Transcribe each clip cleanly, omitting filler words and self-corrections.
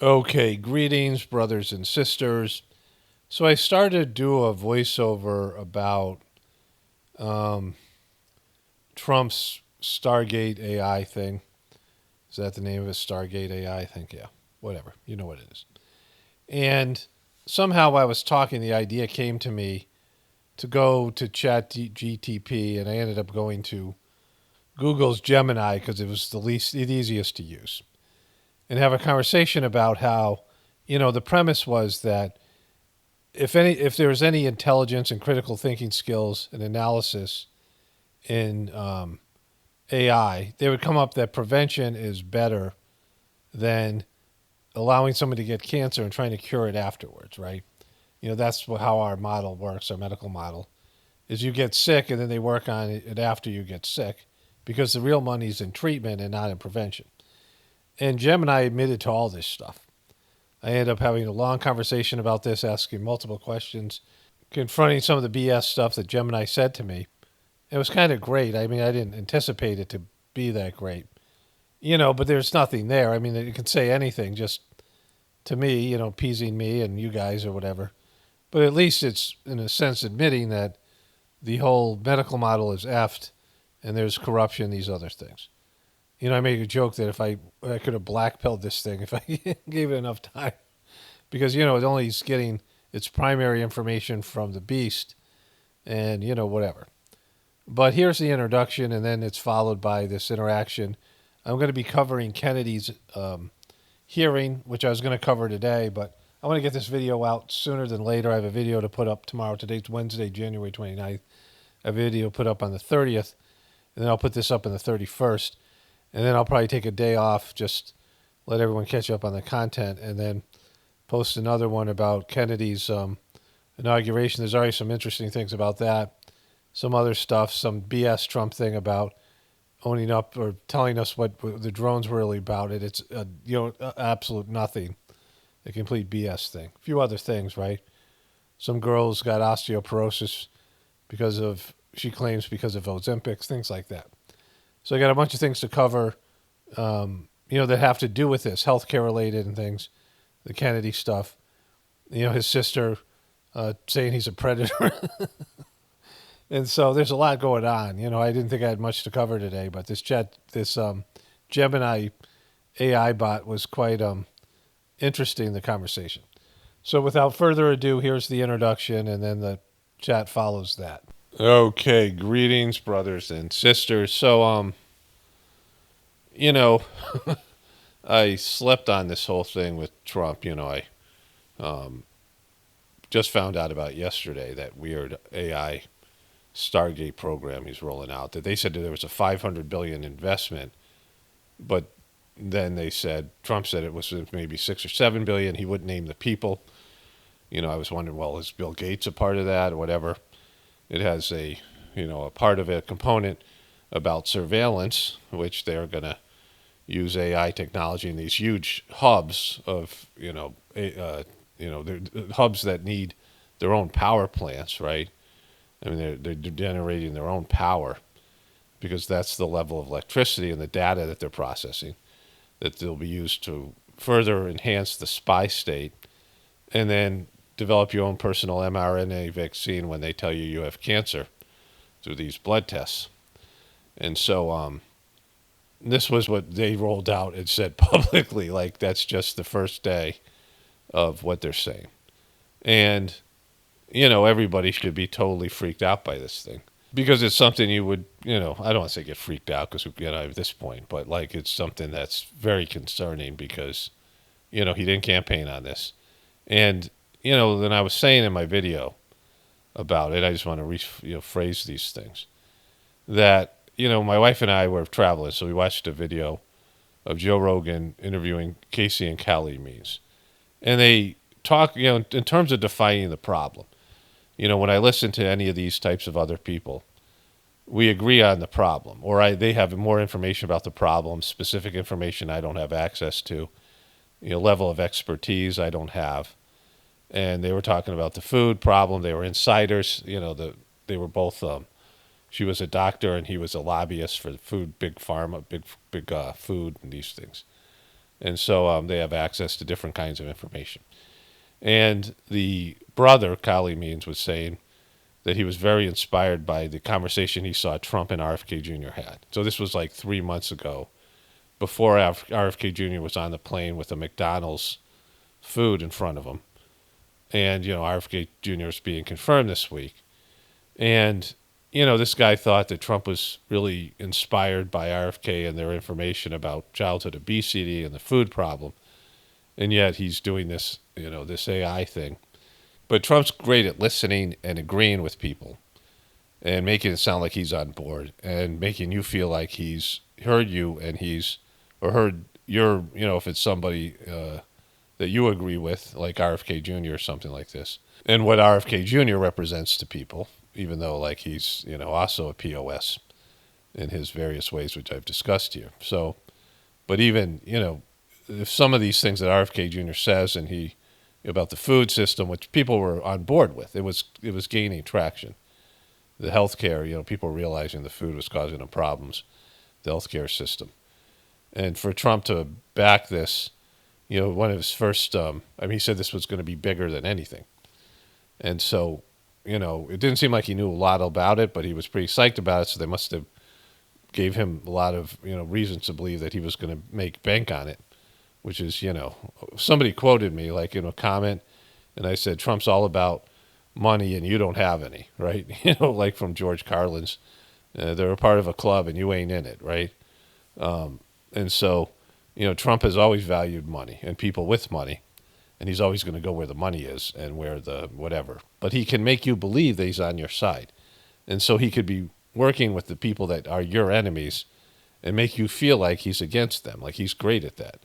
Okay, greetings, brothers and sisters. So I started to do a voiceover about um, Trump's Stargate AI thing. Is that the name of it? Stargate AI? I think, yeah. Whatever. You know what it is. And somehow I was talking, the idea came to me to go to ChatGTP, and I ended up going to Google's Gemini because it was the easiest to use, and have a conversation about how, the premise was that if there was any intelligence and critical thinking skills and analysis in AI, they would come up that prevention is better than allowing somebody to get cancer and trying to cure it afterwards, right? That's how our model works. Our medical model is you get sick and then they work on it after you get sick, because the real money's in treatment and not in prevention. And Gemini admitted to all this stuff. I ended up having a long conversation about this, asking multiple questions, confronting some of the BS stuff that Gemini said to me. It was kind of great. I mean, I didn't anticipate it to be that great, but there's nothing there. I mean, it can say anything, just to me, appeasing me and you guys or whatever. But at least it's, in a sense, admitting that the whole medical model is effed and there's corruption, these other things. I made a joke that if I could have blackpilled this thing if I gave it enough time, because it only is getting its primary information from the beast, and whatever. But here's the introduction, and then it's followed by this interaction. I'm going to be covering Kennedy's hearing, which I was going to cover today, but I want to get this video out sooner than later. I have a video to put up tomorrow. Today's Wednesday, January 29th. A video put up on the 30th, and then I'll put this up on the 31st. And then I'll probably take a day off, just let everyone catch up on the content, and then post another one about Kennedy's inauguration. There's already some interesting things about that. Some other stuff, some BS Trump thing about owning up or telling us what the drones were really about. It's absolute nothing. A complete BS thing. A few other things, right? Some girls got osteoporosis she claims because of Ozempic, things like that. So I got a bunch of things to cover, that have to do with this, healthcare related and things, the Kennedy stuff. His sister saying he's a predator. And so there's a lot going on. I didn't think I had much to cover today, but this Gemini AI bot was quite interesting, the conversation. So without further ado, here's the introduction, and then the chat follows that. Okay, greetings, brothers and sisters. So, I slept on this whole thing with Trump. I just found out about yesterday that weird AI Stargate program he's rolling out. That they said that there was a $500 billion investment, but then Trump said it was maybe 6 or 7 billion. He wouldn't name the people. I was wondering, well, is Bill Gates a part of that or whatever? It has a part of a component about surveillance, which they're going to use AI technology in these huge hubs of, hubs that need their own power plants, right? I mean, they're generating their own power because that's the level of electricity and the data that they're processing that they'll be used to further enhance the spy state, and then develop your own personal mRNA vaccine when they tell you you have cancer through these blood tests. And so this was what they rolled out and said publicly, like that's just the first day of what they're saying. And, everybody should be totally freaked out by this thing because it's something you would, I don't want to say get freaked out because we get out at this point, but like it's something that's very concerning because, he didn't campaign on this. And, then I was saying in my video about it, I just want to phrase these things, that, my wife and I were traveling, so we watched a video of Joe Rogan interviewing Casey and Callie Means. And they talk, in terms of defining the problem. When I listen to any of these types of other people, we agree on the problem, or they have more information about the problem, specific information I don't have access to, level of expertise I don't have. And they were talking about the food problem. They were insiders. They were both. She was a doctor and he was a lobbyist for food, big pharma, big food, and these things. And so they have access to different kinds of information. And the brother, Kali Means, was saying that he was very inspired by the conversation he saw Trump and RFK Jr. had. So this was like 3 months ago, before RFK Jr. was on the plane with a McDonald's food in front of him. And, RFK Jr. is being confirmed this week. And, this guy thought that Trump was really inspired by RFK and their information about childhood obesity and the food problem. And yet he's doing this, this AI thing. But Trump's great at listening and agreeing with people and making it sound like he's on board and making you feel like he's heard you and or heard your, if it's somebody that you agree with, like RFK Jr. or something like this, and what RFK Jr. represents to people, even though like he's, also a POS in his various ways, which I've discussed here. So, but even, if some of these things that RFK Jr. says and he about the food system, which people were on board with, it was gaining traction. The healthcare, people were realizing the food was causing them problems, the healthcare system. And for Trump to back this, one of his first, he said this was going to be bigger than anything. And so, it didn't seem like he knew a lot about it, but he was pretty psyched about it. So they must have gave him a lot of, reasons to believe that he was going to make bank on it, which is, somebody quoted me like in a comment, and I said, Trump's all about money and you don't have any, right? Like from George Carlin's, they're a part of a club and you ain't in it, right? And so, Trump has always valued money and people with money, and he's always going to go where the money is and where the whatever. But he can make you believe that he's on your side. And so he could be working with the people that are your enemies and make you feel like he's against them, like he's great at that.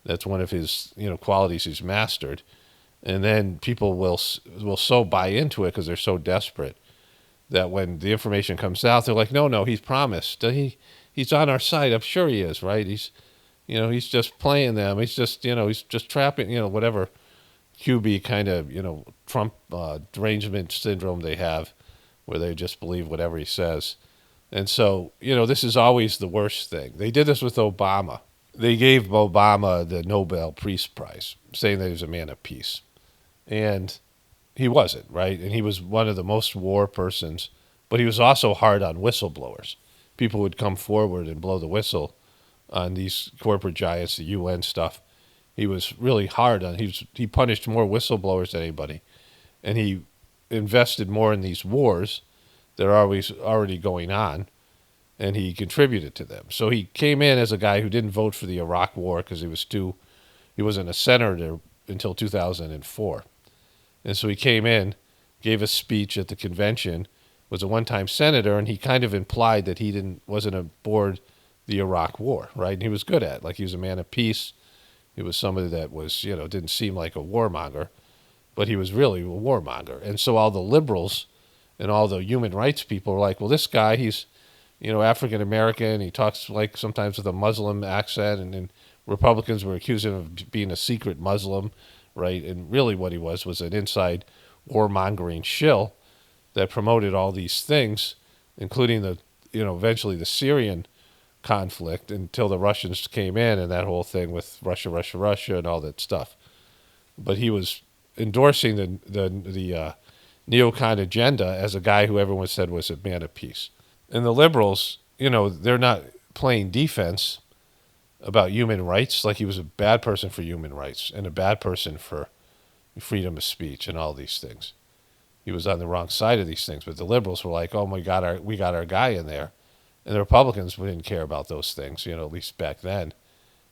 That's one of his, qualities he's mastered. And then people will so buy into it because they're so desperate that when the information comes out, they're like, no, he's promised. He's on our side. I'm sure he is, right? He's just playing them. He's just, he's just trapping, whatever QB kind of, Trump derangement syndrome they have where they just believe whatever he says. And so, this is always the worst thing. They did this with Obama. They gave Obama the Nobel Peace Prize, saying that he was a man of peace. And he wasn't, right? And he was one of the most war persons, but he was also hard on whistleblowers. People would come forward and blow the whistle on these corporate giants, the UN stuff. He was really hard on. He punished more whistleblowers than anybody, and he invested more in these wars that are always already going on, and he contributed to them. So he came in as a guy who didn't vote for the Iraq War because he wasn't a senator until 2004. And so he came in, gave a speech at the convention, was a one-time senator, and he kind of implied that he wasn't aboard the Iraq War, right? And he was good at it. Like he was a man of peace. He was somebody that was, didn't seem like a warmonger, but he was really a warmonger. And so all the liberals and all the human rights people were like, well, this guy, he's, African American. He talks like sometimes with a Muslim accent, and then Republicans were accusing him of being a secret Muslim, right? And really what he was an inside warmongering shill that promoted all these things, including the, eventually the Syrian conflict until the Russians came in and that whole thing with Russia, and all that stuff. But he was endorsing the neocon agenda as a guy who everyone said was a man of peace. And the liberals, they're not playing defense about human rights. Like he was a bad person for human rights and a bad person for freedom of speech and all these things. He was on the wrong side of these things. But the liberals were like, oh my God, we got our guy in there. And the Republicans didn't care about those things, at least back then.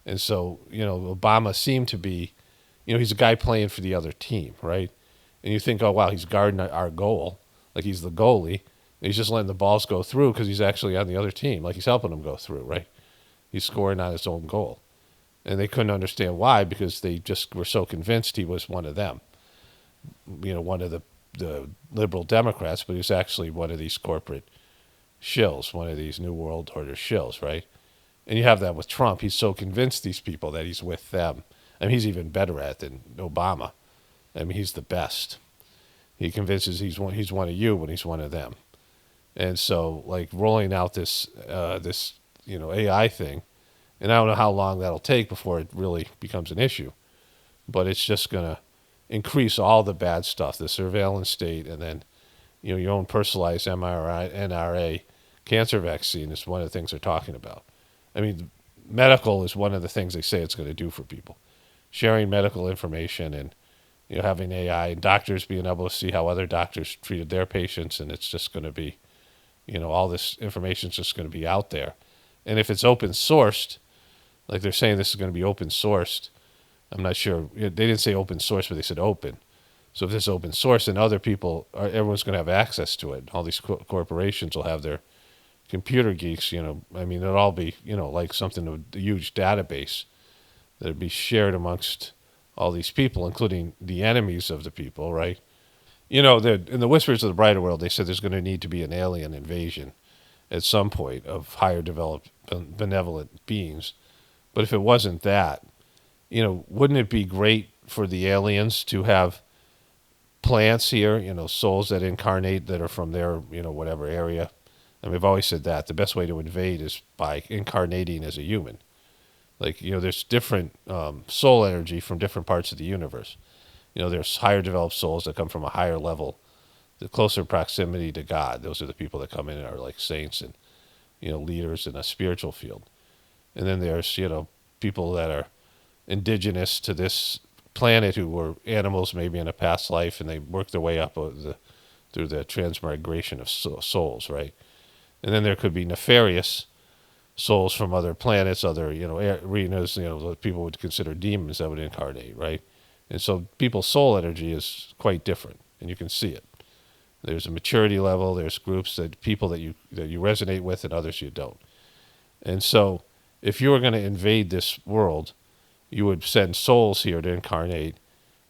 And so, Obama seemed to be, he's a guy playing for the other team, right? And you think, oh, wow, he's guarding our goal. Like he's the goalie. He's just letting the balls go through because he's actually on the other team. Like he's helping them go through, right? He's scoring on his own goal. And they couldn't understand why because they just were so convinced he was one of them. One of the liberal Democrats, but he was actually one of these corporate shills, one of these New World Order shills, right? And you have that with Trump. He's so convinced these people that he's with them. He's even better at it than Obama. He's the best. He convinces he's one of you when he's one of them. And so, like rolling out this AI thing, And I don't know how long that'll take before it really becomes an issue. But it's just going to increase all the bad stuff, the surveillance state, and then your own personalized MRI, NRA cancer vaccine is one of the things they're talking about. I mean, medical is one of the things they say it's going to do for people. Sharing medical information and having AI and doctors being able to see how other doctors treated their patients, and it's just going to be all this information is just going to be out there. And if it's open sourced, like they're saying this is going to be open sourced, I'm not sure. They didn't say open source, but they said open. So if this is open source, then other people, everyone's going to have access to it. All these corporations will have their computer geeks. I mean, it'll all be like something, a huge database that'd be shared amongst all these people, including the enemies of the people, right? In the Whispers of the Brighter World, they said there's going to need to be an alien invasion at some point of higher developed benevolent beings. But if it wasn't that, wouldn't it be great for the aliens to have plants here, souls that incarnate that are from their, whatever area? And we've always said that the best way to invade is by incarnating as a human. Like, there's different soul energy from different parts of the universe. There's higher developed souls that come from a higher level, the closer proximity to God. Those are the people that come in and are like saints and, leaders in a spiritual field. And then there's, people that are indigenous to this planet who were animals maybe in a past life, and they work their way up through the transmigration of souls, right? And then there could be nefarious souls from other planets, other arenas, that people would consider demons that would incarnate, right? And so people's soul energy is quite different, and you can see it. There's a maturity level. There's groups that people that you resonate with, and others you don't. And so, if you were going to invade this world, you would send souls here to incarnate,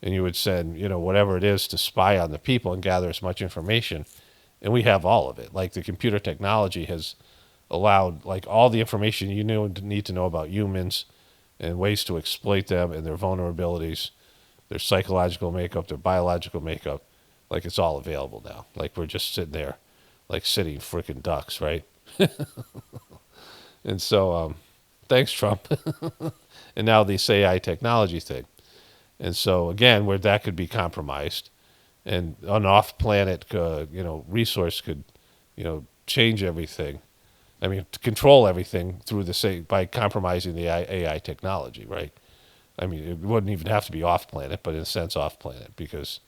and you would send whatever it is to spy on the people and gather as much information. And we have all of it. Like the computer technology has allowed like all the information you need to know about humans and ways to exploit them and their vulnerabilities, their psychological makeup, their biological makeup. Like it's all available now. Like we're just sitting there, like sitting freaking ducks, right? And so, thanks, Trump. And now this AI technology thing. And so again, where that could be compromised, and an off-planet, resource could, change everything. I mean, to control everything through by compromising the AI technology, right? I mean, it wouldn't even have to be off-planet, but in a sense, off-planet, because,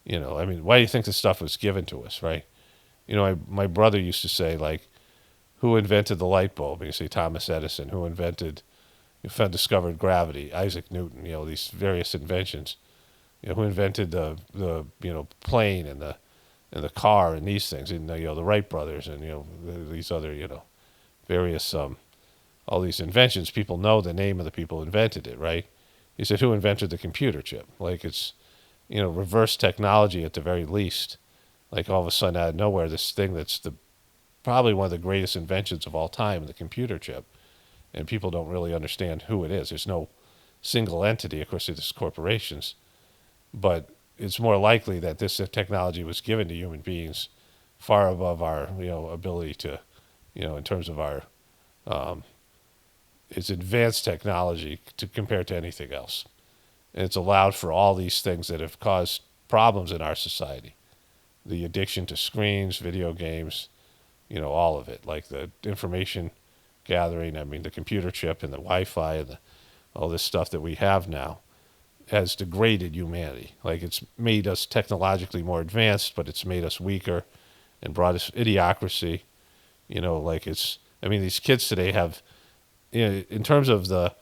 I mean, why do you think this stuff was given to us, right? My brother used to say, like, who invented the light bulb? And you say Thomas Edison. Who discovered gravity? Isaac Newton. These various inventions. Who invented the plane and the car and these things? And the Wright brothers and these other various all these inventions. People know the name of the people who invented it, right? He said, who invented the computer chip? Like it's reverse technology at the very least. Like all of a sudden out of nowhere, this thing that's probably one of the greatest inventions of all time, the computer chip. And people don't really understand who it is. There's no single entity. Of course, there's corporations. But it's more likely that this technology was given to human beings far above our, ability to, in terms of our, it's advanced technology to compare to anything else. And it's allowed for all these things that have caused problems in our society. The addiction to screens, video games, all of it, like the information gathering. I mean, the computer chip and the Wi-Fi and all this stuff that we have now has degraded humanity. Like it's made us technologically more advanced, but it's made us weaker and brought us idiocracy. Like I mean, these kids today have, in terms of the,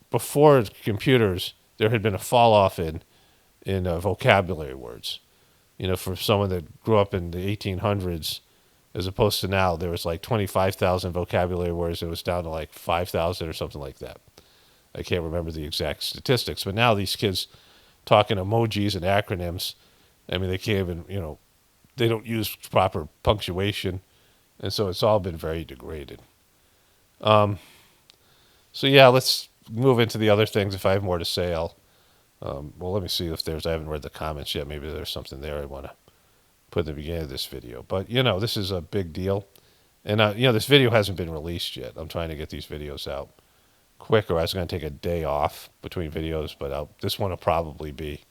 before computers, there had been a fall off in vocabulary words. For someone that grew up in the 1800s, as opposed to now, there was like 25,000 vocabulary words. It was down to like 5,000 or something like that. I can't remember the exact statistics, but now these kids talk in emojis and acronyms. I mean, they can't even, they don't use proper punctuation. And so it's all been very degraded. So yeah, let's move into the other things. If I have more to say, let me see if I haven't read the comments yet. Maybe there's something there I want to put in the beginning of this video. But, this is a big deal. And, this video hasn't been released yet. I'm trying to get these videos out. quicker. I was going to take a day off between videos, but this one will probably be,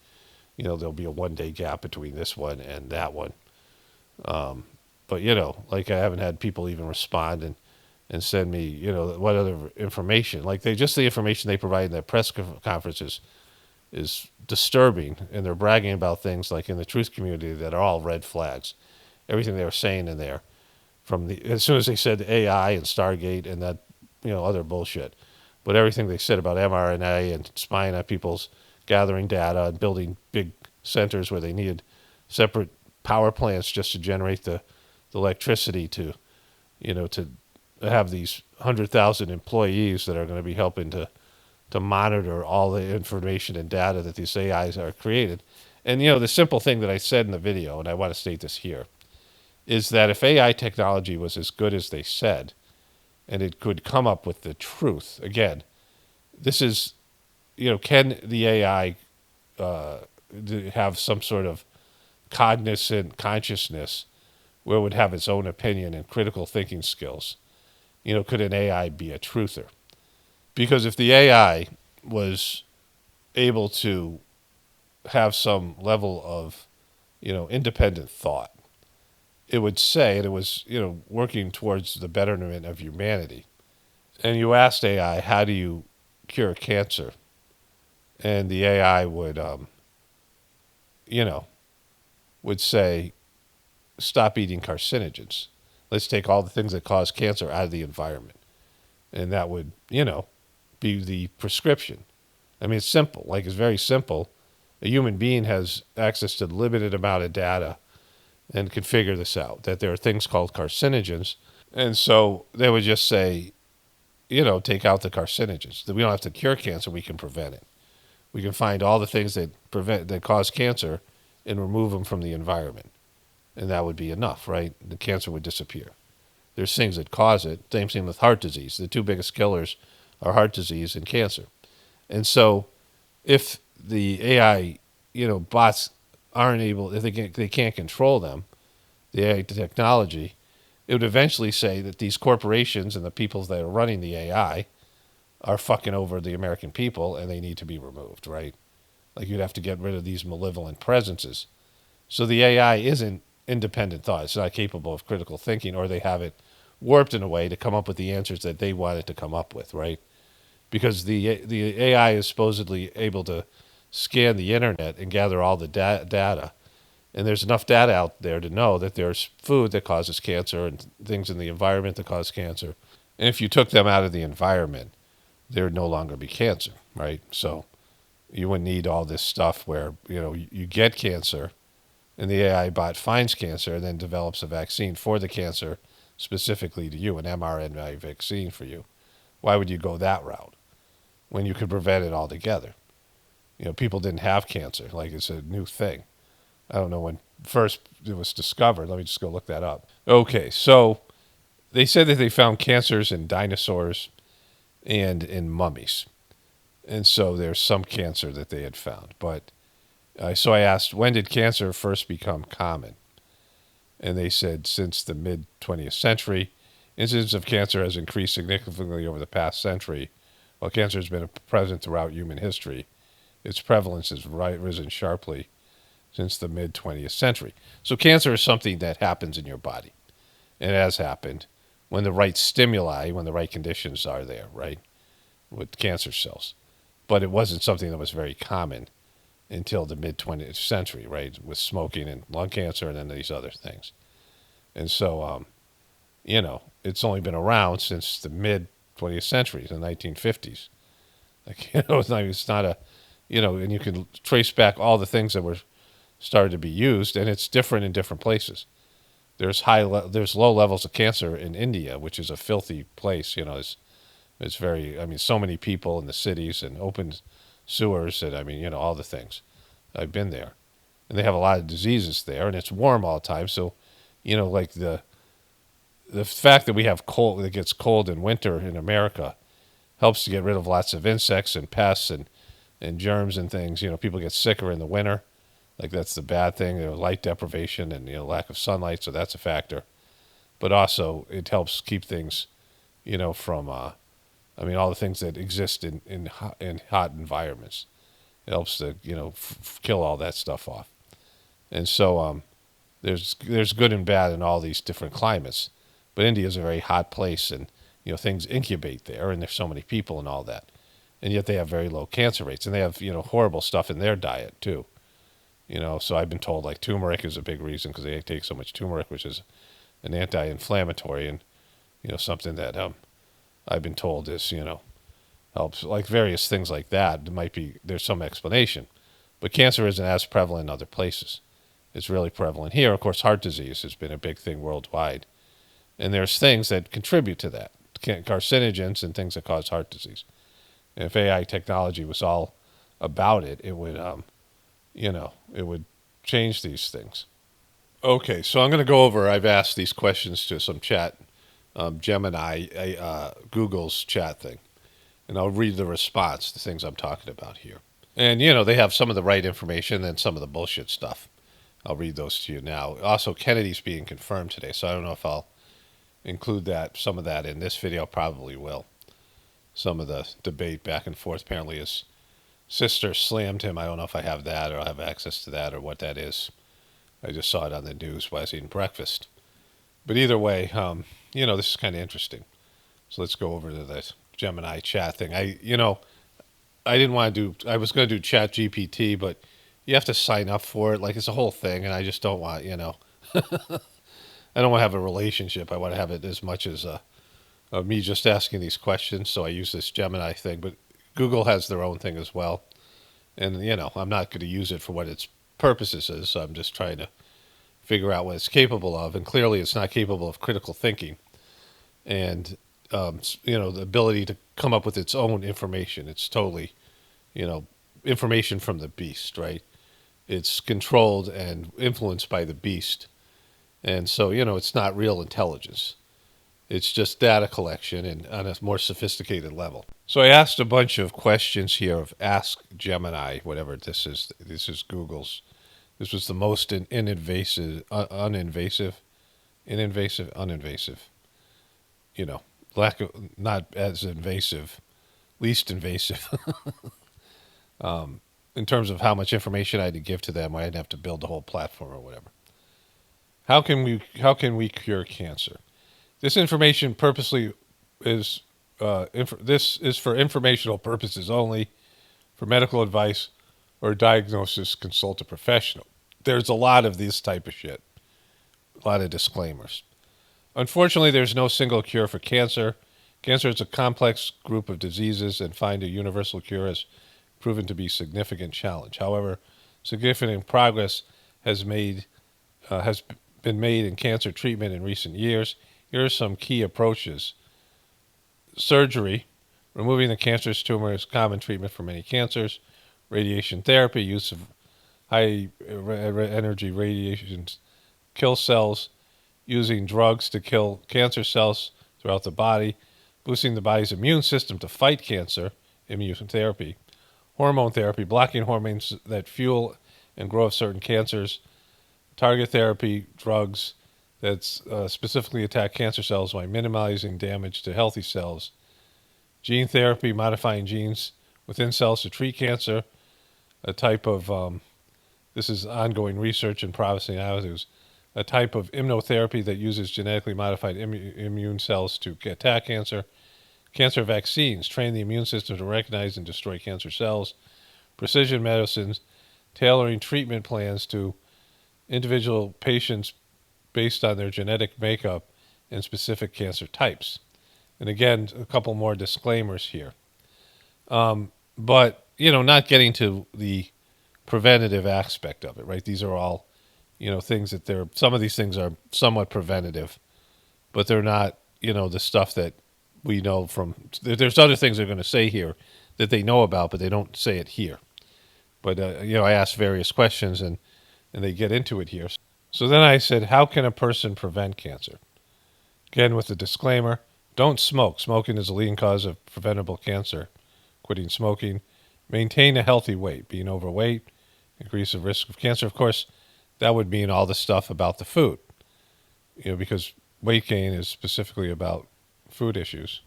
there'll be a 1 day gap between this one and that one. But like I haven't had people even respond and send me, what other information. Like the information they provide in their press conferences is disturbing, and they're bragging about things like in the truth community that are all red flags. Everything they were saying in there, as soon as they said AI and Stargate and that, other bullshit, but everything they said about mRNA and spying on people's gathering data and building big centers where they needed separate power plants just to generate the electricity to have these 100,000 employees that are going to be helping to monitor all the information and data that these AIs are created. And the simple thing that I said in the video, and I want to state this here, is that if AI technology was as good as they said, and it could come up with the truth, again, this is, can the AI have some sort of cognizant consciousness where it would have its own opinion and critical thinking skills? Could an AI be a truther? Because if the AI was able to have some level of, independent thought, it would say, and it was, working towards the betterment of humanity. And you asked AI, how do you cure cancer? And the AI would, would say, stop eating carcinogens. Let's take all the things that cause cancer out of the environment. And that would, be the prescription. I mean, it's simple. Like, it's very simple. A human being has access to limited amount of data and can figure this out, that there are things called carcinogens. And so they would just say, take out the carcinogens. That we don't have to cure cancer, we can prevent it. We can find all the things that cause cancer and remove them from the environment. And that would be enough, right? The cancer would disappear. There's things that cause it. Same thing with heart disease. The two biggest killers are heart disease and cancer. And so if the AI, bots aren't able, if they can't control them, the AI technology, it would eventually say that these corporations and the people that are running the AI are fucking over the American people and they need to be removed, right? Like, you'd have to get rid of these malevolent presences. So the AI isn't independent thought. It's not capable of critical thinking, or they have it warped in a way to come up with the answers that they want it to come up with, right? Because the AI is supposedly able to scan the internet and gather all the data. And there's enough data out there to know that there's food that causes cancer and things in the environment that cause cancer. And if you took them out of the environment, there would no longer be cancer, right? So you wouldn't need all this stuff where, you get cancer and the AI bot finds cancer and then develops a vaccine for the cancer specifically to you, an mRNA vaccine for you. Why would you go that route when you could prevent it altogether? People didn't have cancer. Like, it's a new thing. I don't know when first it was discovered. Let me just go look that up. Okay, so they said that they found cancers in dinosaurs and in mummies. And so there's some cancer that they had found. But so I asked, when did cancer first become common? And they said since the mid-20th century. Incidence of cancer has increased significantly over the past century. While cancer has been present throughout human history, its prevalence has risen sharply since the mid-20th century. So cancer is something that happens in your body. And it has happened when the right stimuli, when the right conditions are there, right, with cancer cells. But it wasn't something that was very common until the mid-20th century, right, with smoking and lung cancer and then these other things. And so, it's only been around since the mid-20th century, the 1950s. Like, it's not a, and you can trace back all the things that were started to be used, and it's different in different places. There's there's low levels of cancer in India, which is a filthy place. It's very, so many people in the cities and open sewers, and all the things. I've been there, and they have a lot of diseases there, and it's warm all the time. So, like the fact that we have cold, that gets cold in winter in America, helps to get rid of lots of insects and pests and germs and things. People get sicker in the winter. Like, that's the bad thing. Light deprivation and lack of sunlight, so that's a factor. But also, it helps keep things, from I mean, all the things that exist in hot environments. It helps to kill all that stuff off. And so there's good and bad in all these different climates. But India is a very hot place, and things incubate there, and there's so many people and all that, and yet they have very low cancer rates, and they have horrible stuff in their diet too. So I've been told like turmeric is a big reason because they take so much turmeric, which is an anti-inflammatory, and something that I've been told is helps, like various things like that. There's some explanation, but cancer isn't as prevalent in other places. It's really prevalent here. Of course, heart disease has been a big thing worldwide, and there's things that contribute to that, carcinogens and things that cause heart disease. And if AI technology was all about it, it would it would change these things. Okay, so I'm going to go over. I've asked these questions to some chat, Gemini, Google's chat thing, and I'll read the response, the things I'm talking about here. And they have some of the right information and some of the bullshit stuff. I'll read those to you now. Also, Kennedy's being confirmed today, so I don't know if I'll include some of that in this video. Probably will. Some of the debate back and forth. Apparently his sister slammed him. I don't know if I have that or I have access to that or what that is. I just saw it on the news while I was eating breakfast. But either way, this is kind of interesting. So let's go over to the Gemini chat thing. I didn't want to do, I was going to do Chat GPT, but you have to sign up for it. Like, it's a whole thing, and I just don't want, I don't want to have a relationship. I want to have it as much as me just asking these questions. So I use this Gemini thing, but Google has their own thing as well. And, I'm not going to use it for what its purposes is. So I'm just trying to figure out what it's capable of. And clearly it's not capable of critical thinking and, the ability to come up with its own information. It's totally, information from the beast, right? It's controlled and influenced by the beast. And so, it's not real intelligence. It's just data collection and on a more sophisticated level. So I asked a bunch of questions here of Ask Gemini, whatever this is. This is Google's. This was the most uninvasive, not as invasive, least invasive. In terms of how much information I had to give to them, I didn't have to build the whole platform or whatever. How can we cure cancer? This information purposely is this is for informational purposes only. For medical advice or diagnosis, consult a professional. There's a lot of this type of shit. A lot of disclaimers. Unfortunately, there's no single cure for cancer. Cancer is a complex group of diseases, and finding a universal cure has proven to be a significant challenge. However, significant progress has been made in cancer treatment in recent years. Here are some key approaches. Surgery. Removing the cancerous tumor is common treatment for many cancers. Radiation therapy. Use of high energy radiation kill cells. Using drugs to kill cancer cells throughout the body. Boosting the body's immune system to fight cancer. Immunotherapy. Hormone therapy. Blocking hormones that fuel and grow certain cancers. Target therapy. Drugs that specifically attack cancer cells while minimizing damage to healthy cells. Gene therapy, modifying genes within cells to treat cancer. A type of, this is ongoing research and promising avenues. A type of immunotherapy that uses genetically modified immune cells to attack cancer. Cancer vaccines, train the immune system to recognize and destroy cancer cells. Precision medicines, tailoring treatment plans to individual patients based on their genetic makeup and specific cancer types. And again, a couple more disclaimers here. But, not getting to the preventative aspect of it, right? These are all, things that some of these things are somewhat preventative, but they're not, the stuff that we know from, there's other things they're going to say here that they know about, but they don't say it here. But, I asked various questions and they get into it here. So then I said, how can a person prevent cancer? Again, with the disclaimer, don't smoke. Smoking is a leading cause of preventable cancer. Quitting smoking. Maintain a healthy weight. Being overweight, increase the risk of cancer. Of course, that would mean all the stuff about the food, because weight gain is specifically about food issues.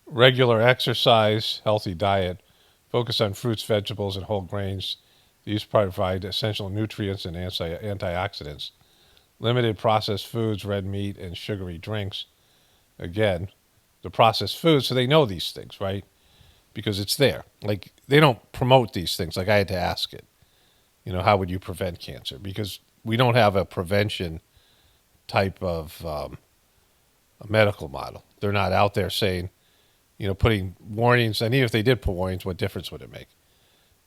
regular exercise, healthy diet, focus on fruits, vegetables, and whole grains. These provide essential nutrients and antioxidants. Limited processed foods, red meat, and sugary drinks. Again, the processed foods, so they know these things, right? Because it's there. Like, they don't promote these things. Like, I had to ask it, how would you prevent cancer? Because we don't have a prevention type of a medical model. They're not out there saying, putting warnings. And even if they did put warnings, what difference would it make?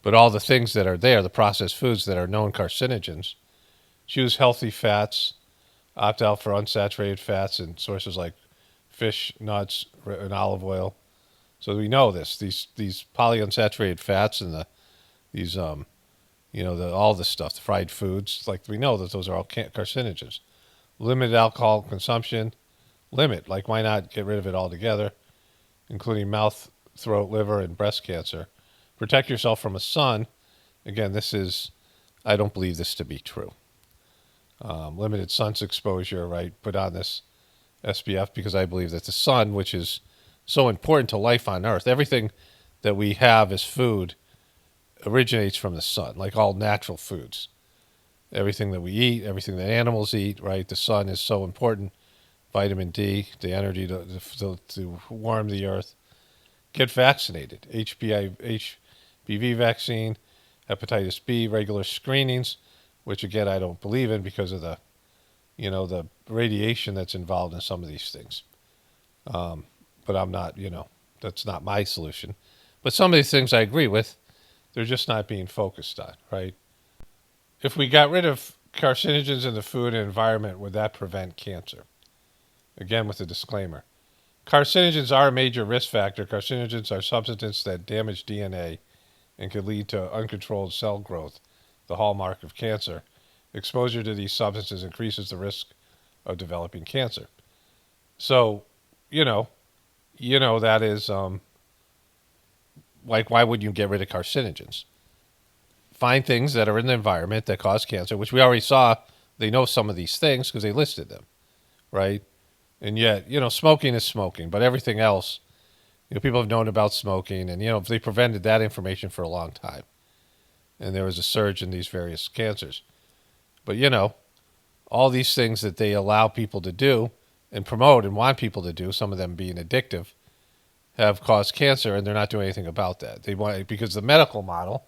But all the things that are there, the processed foods that are known carcinogens, choose healthy fats, opt out for unsaturated fats and sources like fish, nuts, and olive oil. So we know this. These polyunsaturated fats and these all this stuff, the fried foods, like we know that those are all carcinogens. Limited alcohol consumption. Like, why not get rid of it altogether, including mouth, throat, liver, and breast cancer. Protect yourself from a sun. Again, I don't believe this to be true. Limited sun's exposure, right? Put on this SPF because I believe that the sun, which is so important to life on Earth, everything that we have as food originates from the sun, like all natural foods. Everything that we eat, everything that animals eat, right? The sun is so important. Vitamin D, the energy to warm the earth. Get vaccinated. HPV vaccine, hepatitis B, regular screenings, which again I don't believe in because of the radiation that's involved in some of these things. But I'm not, that's not my solution. But some of these things I agree with. They're just not being focused on, right? If we got rid of carcinogens in the food and environment, would that prevent cancer? Again, with a disclaimer. Carcinogens are a major risk factor. Carcinogens are substances that damage DNA and can lead to uncontrolled cell growth, the hallmark of cancer. Exposure to these substances increases the risk of developing cancer. So, that is like, why would you get rid of carcinogens? Find things that are in the environment that cause cancer, which we already saw. They know some of these things because they listed them, right? And yet, smoking is smoking, but everything else, people have known about smoking, and, they prevented that information for a long time. And there was a surge in these various cancers. But, all these things that they allow people to do and promote and want people to do, some of them being addictive, have caused cancer, and they're not doing anything about that. Because the medical model,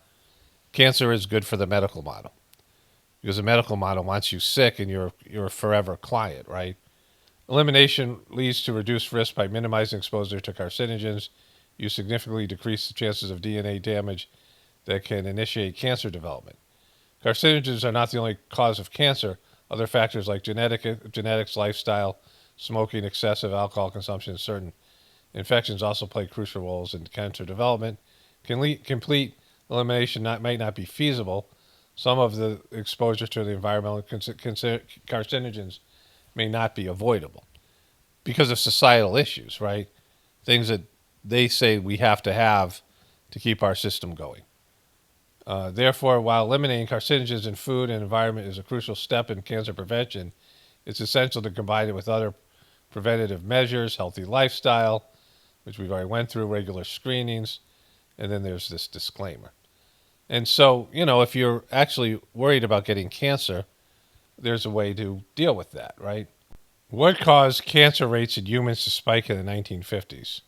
cancer is good for the medical model. Because the medical model wants you sick and you're a forever client, right? Elimination leads to reduced risk by minimizing exposure to carcinogens. You significantly decrease the chances of DNA damage that can initiate cancer development. Carcinogens are not the only cause of cancer. Other factors like genetics, lifestyle, smoking, excessive alcohol consumption, and certain infections also play crucial roles in cancer development. Complete elimination might not be feasible. Some of the exposure to the environmental carcinogens may not be avoidable because of societal issues, right? Things that they say we have to keep our system going. Therefore, while eliminating carcinogens in food and environment is a crucial step in cancer prevention, it's essential to combine it with other preventative measures, healthy lifestyle, which we've already went through, regular screenings, and then there's this disclaimer. And so, if you're actually worried about getting cancer, there's a way to deal with that, right? What caused cancer rates in humans to spike in the 1950s?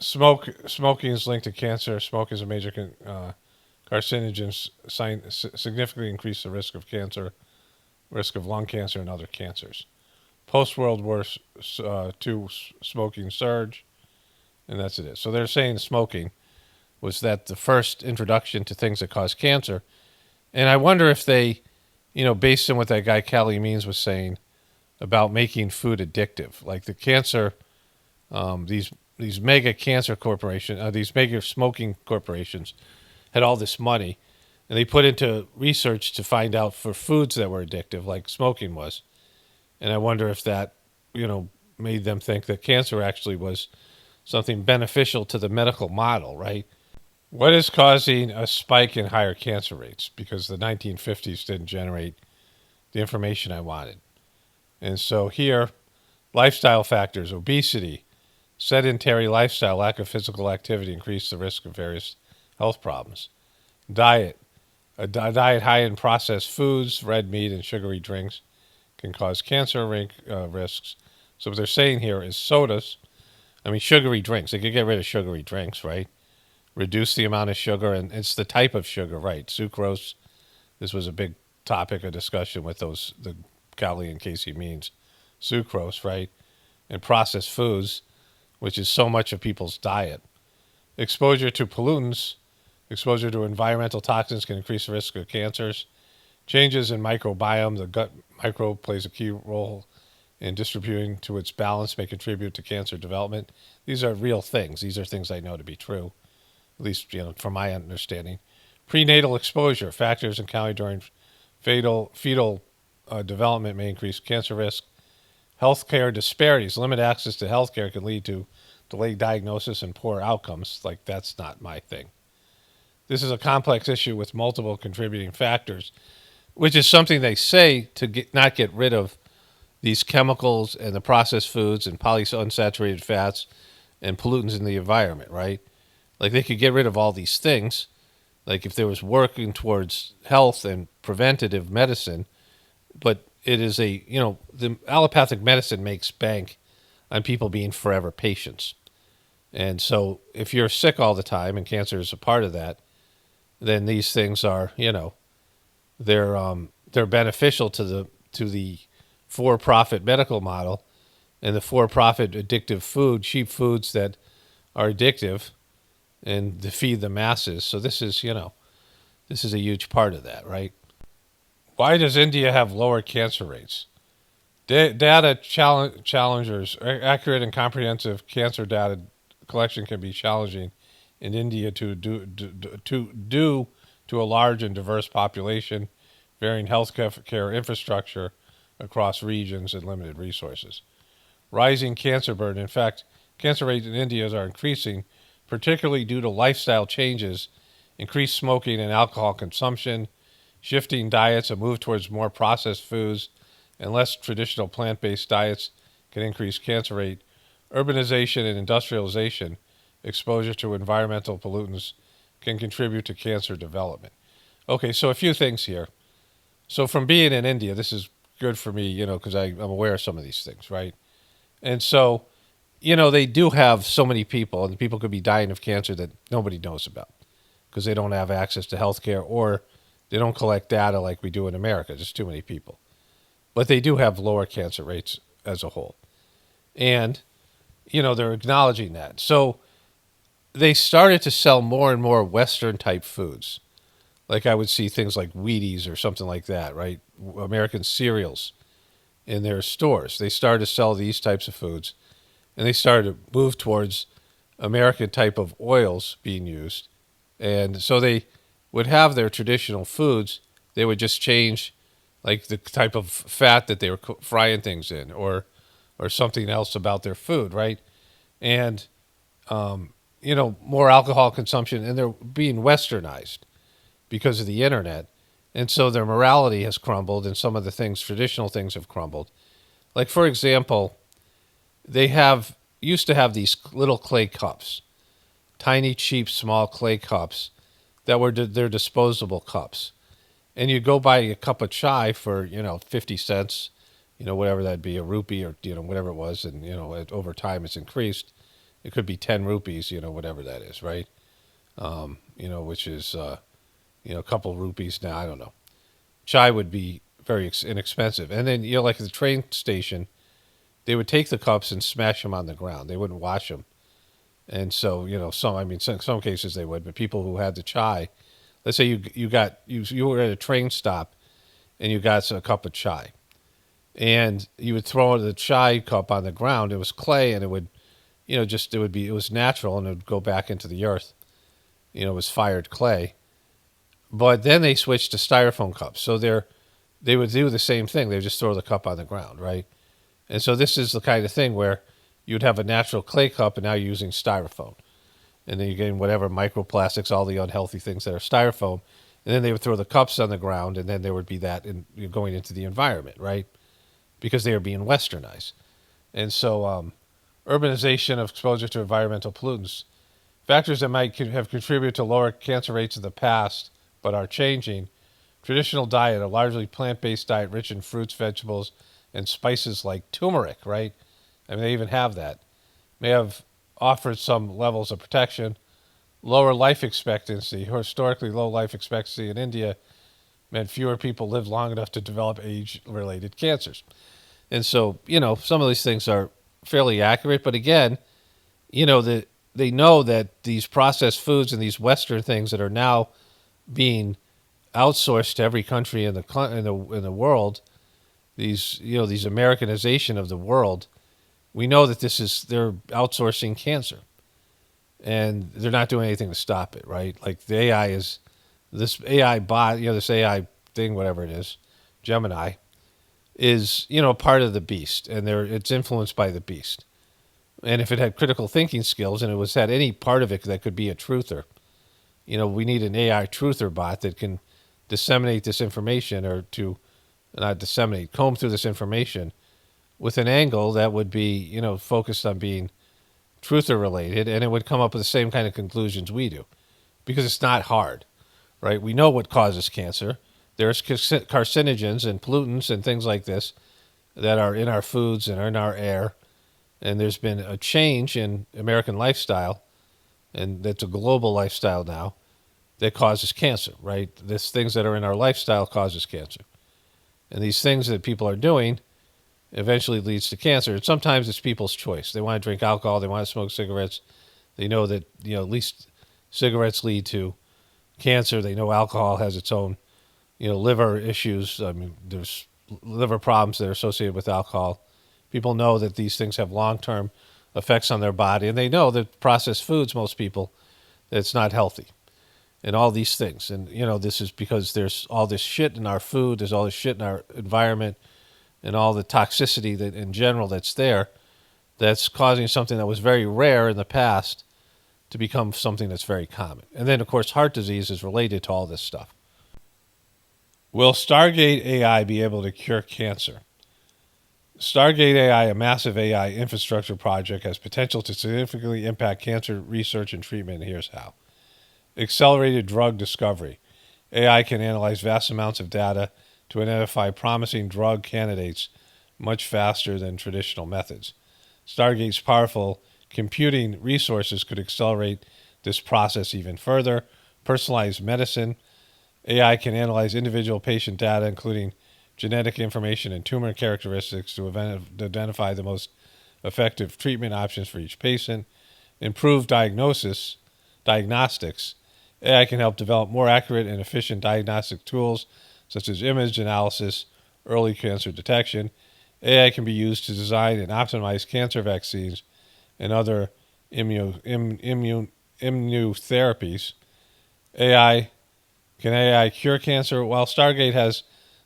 Smoking is linked to cancer. Smoking is a major carcinogen, significantly increase the risk of cancer, risk of lung cancer and other cancers. Post-World War II smoking surge, and that's it. So they're saying smoking was that the first introduction to things that cause cancer. And I wonder if they, based on what that guy Callie Means was saying about making food addictive, like the cancer, these mega cancer corporations, these mega smoking corporations had all this money, and they put into research to find out for foods that were addictive, like smoking was. And I wonder if that, made them think that cancer actually was something beneficial to the medical model, right? What is causing a spike in higher cancer rates? Because the 1950s didn't generate the information I wanted. And so here, lifestyle factors, obesity, Sedentary lifestyle, lack of physical activity, increase the risk of various health problems. Diet. A diet high in processed foods, red meat, and sugary drinks can cause cancer risks. So what they're saying here is sodas. I mean, sugary drinks. They could get rid of sugary drinks, right? Reduce the amount of sugar, and it's the type of sugar, right? Sucrose. This was a big topic of discussion with the Callie and Casey means. Sucrose, right? And processed foods, which is so much of people's diet. Exposure to pollutants, exposure to environmental toxins can increase the risk of cancers. Changes in microbiome, the gut microbe plays a key role in distributing to its balance, may contribute to cancer development. These are real things. These are things I know to be true, at least from my understanding. Prenatal exposure, factors encountered during fetal development may increase cancer risk. Healthcare disparities, limited access to healthcare can lead to delayed diagnosis and poor outcomes. Like, that's not my thing. This is a complex issue with multiple contributing factors, which is something they say to not get rid of these chemicals and the processed foods and polyunsaturated fats and pollutants in the environment, right? Like, they could get rid of all these things. Like, if there was working towards health and preventative medicine, but it is the allopathic medicine makes bank on people being forever patients. And so if you're sick all the time, and cancer is a part of that, then these things are, they're beneficial to the for-profit medical model and the for-profit addictive food, cheap foods that are addictive and to feed the masses. So this is a huge part of that, right? Why does India have lower cancer rates? Data challengers, accurate and comprehensive cancer data collection can be challenging in India due to a large and diverse population, varying health care infrastructure across regions, and limited resources. Rising cancer burden. In fact, cancer rates in India are increasing, particularly due to lifestyle changes, increased smoking and alcohol consumption, shifting diets, a move towards more processed foods, and less traditional plant-based diets can increase cancer rate. Urbanization and industrialization, exposure to environmental pollutants can contribute to cancer development. Okay, so a few things here. So from being in India, this is good for me, because I'm aware of some of these things, right? And so, they do have so many people, and people could be dying of cancer that nobody knows about because they don't have access to health care, or they don't collect data like we do in America. There's too many people. But they do have lower cancer rates as a whole. And, they're acknowledging that. So they started to sell more and more Western type foods. Like, I would see things like Wheaties or something like that, right? American cereals in their stores. They started to sell these types of foods, and they started to move towards American type of oils being used. And so they would have their traditional foods. They would just change, like, the type of fat that they were frying things in, or something else about their food, right? And, more alcohol consumption, and they're being westernized because of the internet. And so their morality has crumbled, and some of the traditional things have crumbled. Like, for example, they used to have these little clay cups, tiny, cheap, small clay cups that were their disposable cups. And you go buy a cup of chai for, 50 cents, whatever that'd be, a rupee, or, whatever it was. And, over time it's increased. It could be 10 rupees, whatever that is, right? Which is, a couple rupees now, I don't know. Chai would be very inexpensive. And then, like at the train station, they would take the cups and smash them on the ground. They wouldn't wash them. And so, some cases they would, but people who had the chai, let's say you were at a train stop and you got a cup of chai, and you would throw the chai cup on the ground. It was clay, and it would, it was natural, and it would go back into the earth. It was fired clay. But then they switched to styrofoam cups. So they would do the same thing. They would just throw the cup on the ground, right? And so this is the kind of thing where you'd have a natural clay cup, and now you're using styrofoam. And then you're getting whatever microplastics, all the unhealthy things that are styrofoam. And then they would throw the cups on the ground, and then there would be that going into the environment, right? Because they are being westernized. And so urbanization of exposure to environmental pollutants. Factors that might have contributed to lower cancer rates in the past, but are changing. Traditional diet, a largely plant-based diet rich in fruits, vegetables, and spices like turmeric, right? I mean, they even have that. May have offered some levels of protection. Lower life expectancy, historically low life expectancy in India, meant fewer people lived long enough to develop age-related cancers. And so, some of these things are fairly accurate. But again, they know that these processed foods and these Western things that are now being outsourced to every country in the world, these Americanization of the world, we know that they're outsourcing cancer, and they're not doing anything to stop it, right? Like the AI is this AI bot, this AI thing, whatever it is, Gemini, is part of the beast, and it's influenced by the beast. And if it had critical thinking skills and it had any part of it that could be a truther, we need an AI truther bot that can disseminate this information, or to not disseminate, comb through this information with an angle that would be, focused on being truther related, and it would come up with the same kind of conclusions we do, because it's not hard, right? We know what causes cancer. There's carcinogens and pollutants and things like this that are in our foods and are in our air. And there's been a change in American lifestyle, and that's a global lifestyle now, that causes cancer, right? These things that are in our lifestyle causes cancer. And these things that people are doing eventually leads to cancer. And sometimes it's people's choice. They want to drink alcohol. They want to smoke cigarettes. They know that, at least cigarettes lead to cancer. They know alcohol has its own, liver issues. I mean, there's liver problems that are associated with alcohol. People know that these things have long-term effects on their body, and they know that processed foods, most people, that it's not healthy, and all these things. And, this is because there's all this shit in our food, there's all this shit in our environment, and all the toxicity that in general that's there, that's causing something that was very rare in the past to become something that's very common. And then, of course, heart disease is related to all this stuff. Will Stargate AI be able to cure cancer? Stargate AI, a massive AI infrastructure project, has potential to significantly impact cancer research and treatment. Here's how. Accelerated drug discovery. AI can analyze vast amounts of data to identify promising drug candidates much faster than traditional methods. Stargate's powerful computing resources could accelerate this process even further. Personalized medicine. AI can analyze individual patient data, including genetic information and tumor characteristics, to identify the most effective treatment options for each patient. Improved diagnostics. AI can help develop more accurate and efficient diagnostic tools, such as image analysis, early cancer detection. AI can be used to design and optimize cancer vaccines and other immunotherapies. Can AI cure cancer? While Stargate has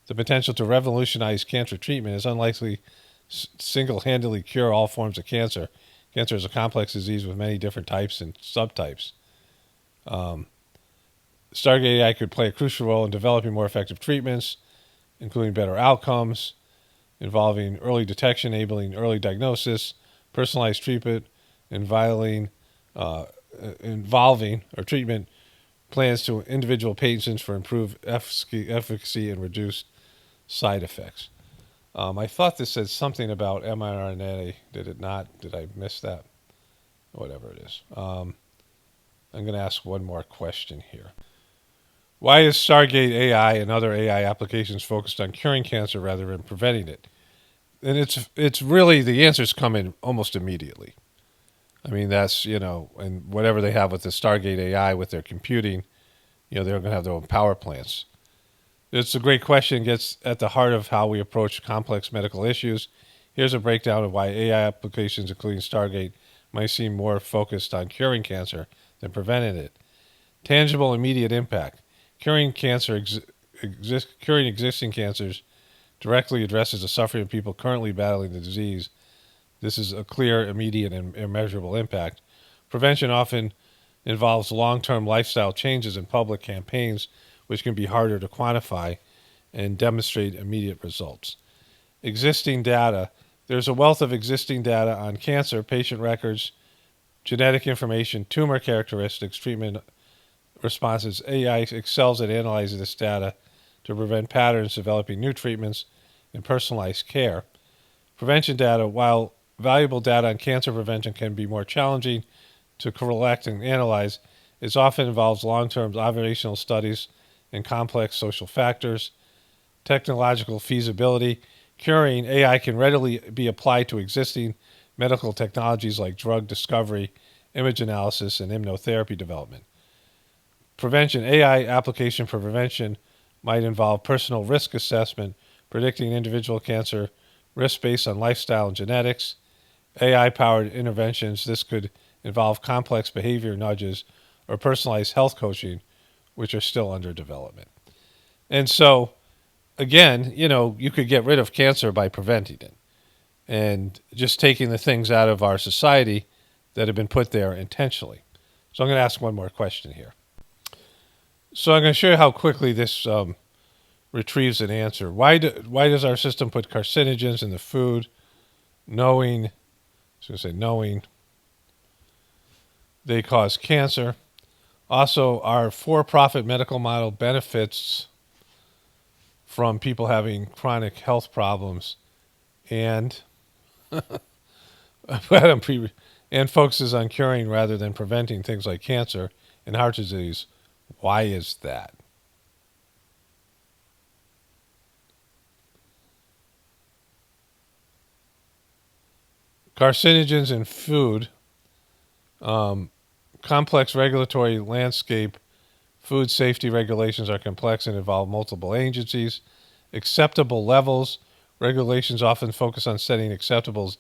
the potential to revolutionize cancer treatment, is unlikely single-handedly cure all forms of cancer. Cancer is a complex disease with many different types and subtypes. Stargate AI could play a crucial role in developing more effective treatments, including better outcomes, involving early detection, enabling early diagnosis, personalized treatment, involving or treatment plans to individual patients for improved efficacy and reduced side effects. I thought this said something about mRNA. Did it not? Did I miss that? Whatever it is. I'm going to ask one more question here. Why is Stargate AI and other AI applications focused on curing cancer rather than preventing it? And it's really, the answers come in almost immediately. I mean, that's, and whatever they have with the Stargate AI with their computing, they're going to have their own power plants. It's a great question. It gets at the heart of how we approach complex medical issues. Here's a breakdown of why AI applications, including Stargate, might seem more focused on curing cancer than preventing it. Tangible, immediate impact. Curing existing cancers directly addresses the suffering of people currently battling the disease. This is a clear, immediate, and immeasurable impact. Prevention often involves long-term lifestyle changes and public campaigns, which can be harder to quantify and demonstrate immediate results. Existing data. There's a wealth of existing data on cancer, patient records, genetic information, tumor characteristics, treatment responses. AI excels at analyzing this data to prevent patterns, developing new treatments, and personalized care. Prevention data, while valuable data on cancer prevention can be more challenging to collect and analyze, it often involves long-term observational studies and complex social factors. Technological feasibility. Curing AI can readily be applied to existing medical technologies like drug discovery, image analysis, and immunotherapy development. Prevention. AI application for prevention might involve personal risk assessment, predicting individual cancer risk based on lifestyle and genetics. AI-powered interventions. This could involve complex behavior nudges or personalized health coaching, which are still under development. And so, again, you could get rid of cancer by preventing it and just taking the things out of our society that have been put there intentionally. So I'm going to ask one more question here. So I'm going to show you how quickly this retrieves an answer. Why does our system put carcinogens in the food, knowing they cause cancer? Also, our for-profit medical model benefits from people having chronic health problems and and focuses on curing rather than preventing things like cancer and heart disease. Why is that? Carcinogens in food, complex regulatory landscape. Food safety regulations are complex and involve multiple agencies. Acceptable levels. Regulations often focus on setting acceptable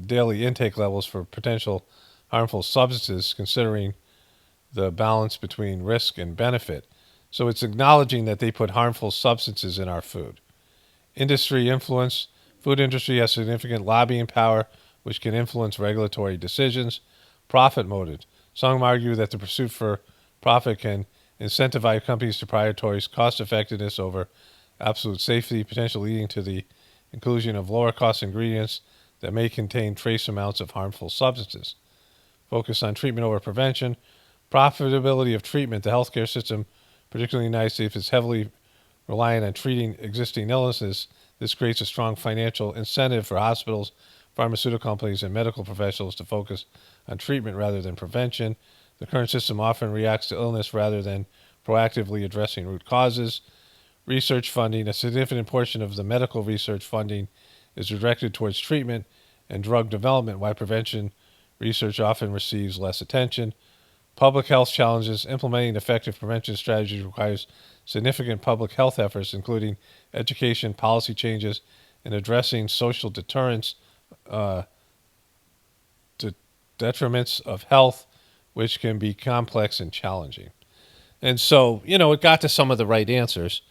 daily intake levels for potential harmful substances, considering the balance between risk and benefit. So it's acknowledging that they put harmful substances in our food. Industry influence. Food industry has significant lobbying power, which can influence regulatory decisions. Profit motive. Some argue that the pursuit for profit can incentivize companies to prioritize cost effectiveness over absolute safety, potentially leading to the inclusion of lower cost ingredients that may contain trace amounts of harmful substances. Focus on treatment over prevention. Profitability of treatment. The healthcare system, particularly in the United States, is heavily reliant on treating existing illnesses. This creates a strong financial incentive for hospitals, pharmaceutical companies, and medical professionals to focus on treatment rather than prevention. The current system often reacts to illness rather than proactively addressing root causes. Research funding. A significant portion of the medical research funding is directed towards treatment and drug development, while prevention research often receives less attention. Public health challenges. Implementing effective prevention strategies requires significant public health efforts, including education, policy changes, and addressing social deterrence to detriments of health, which can be complex and challenging. And so, it got to some of the right answers,